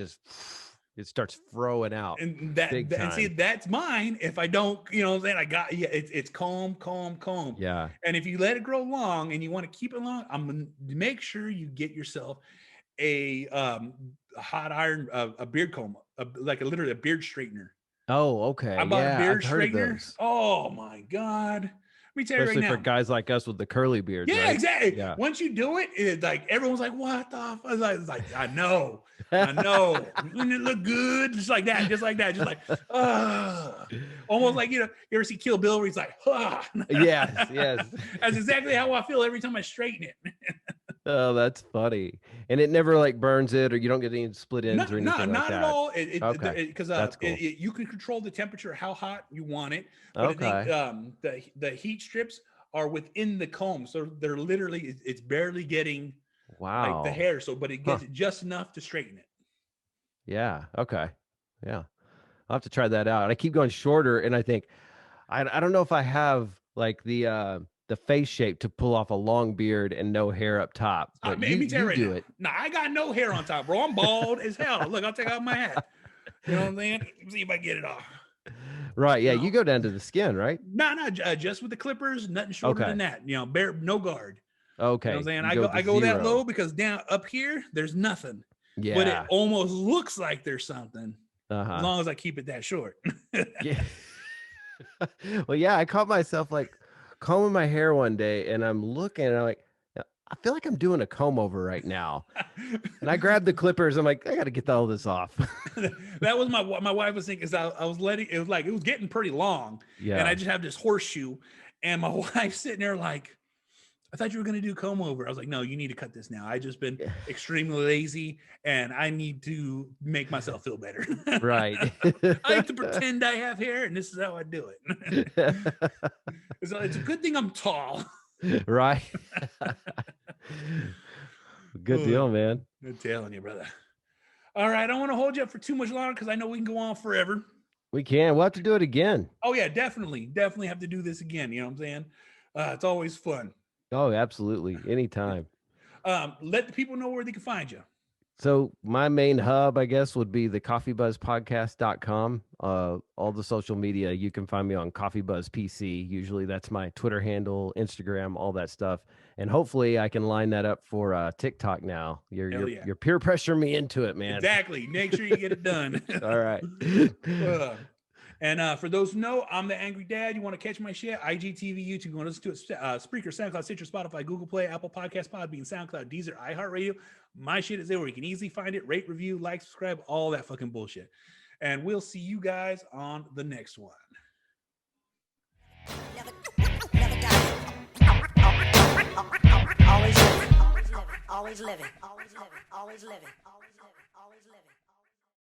starts throwing out. and big and see, time. that's mine. If I don't, then I got it's comb. Yeah. And if you let it grow long and you want to keep it long, I'm gonna make sure you get yourself a hot iron, a beard comb, literally a beard straightener. Oh, okay. I bought a beard I've heard of straightener. those. Oh my God. Let me tell Especially you right now. for guys like us with the curly beards. Yeah, right? exactly. Yeah. Once you do it, it's like everyone's like, "What the fuck?" It's like, I know. Wouldn't it look good? Just like that, just like almost like you ever see Kill Bill where he's like, Yes. That's exactly how I feel every time I straighten it. Oh, that's funny. And it never like burns it, or you don't get any split ends or anything like that. Not at all. Okay. Because That's cool. you can control the temperature, how hot you want it. But Okay. I think the heat strips are within the comb, so they're literally it's barely getting Wow. like the hair. So, but it gets just enough to straighten it. Yeah. Okay. Yeah. I'll have to try that out. And I keep going shorter, and I think I don't know if I have like the face shape to pull off a long beard and no hair up top. But you do it. No, I got no hair on top, bro. I'm bald as hell. Look, I'll take off my hat. You know what I'm saying? See if I get it off. Right. Yeah. You go down to the skin, right? No, just with the clippers, nothing shorter than that. No guard. Okay. You know what I'm saying? I go that low because down up here, there's nothing. Yeah. But it almost looks like there's something. As long as I keep it that short. Yeah. Well, yeah, I caught myself like combing my hair one day, and I'm looking, and I'm like, I feel like I'm doing a comb over right now. And I grabbed the clippers. I'm like, I got to get all this off. That was my wife was thinking, because I was letting it was getting pretty long. Yeah. And I just have this horseshoe, and my wife's sitting there like, I thought you were going to do comb over. I was like, no, you need to cut this now. I just been extremely lazy, and I need to make myself feel better. Right. I like to pretend I have hair, and this is how I do it. It's a good thing I'm tall. Right. Good deal, man. I'm telling you, brother. All right. I don't want to hold you up for too much longer because I know we can go on forever. We can. We'll have to do it again. Oh, yeah, definitely. Definitely have to do this again. You know what I'm saying? It's always fun. Oh, absolutely. Anytime. Let the people know where they can find you. So my main hub, I guess, would be the coffeebuzzpodcast.com. All the social media, you can find me on coffeebuzzpc. Usually that's my Twitter handle, Instagram, all that stuff. And hopefully I can line that up for TikTok now. You're peer pressure me into it, man. Exactly. Make sure you get it done. All right. And for those who know, I'm the Angry Dad. You want to catch my shit? IGTV, YouTube. You want to listen to it? Spreaker, SoundCloud, Stitcher, Spotify, Google Play, Apple Podcasts, Podbean, SoundCloud, Deezer, iHeartRadio. My shit is there where you can easily find it. Rate, review, like, subscribe, all that fucking bullshit. And we'll see you guys on the next one. Never die. Always living. Always living. Always living. Always living. Always living. Always living.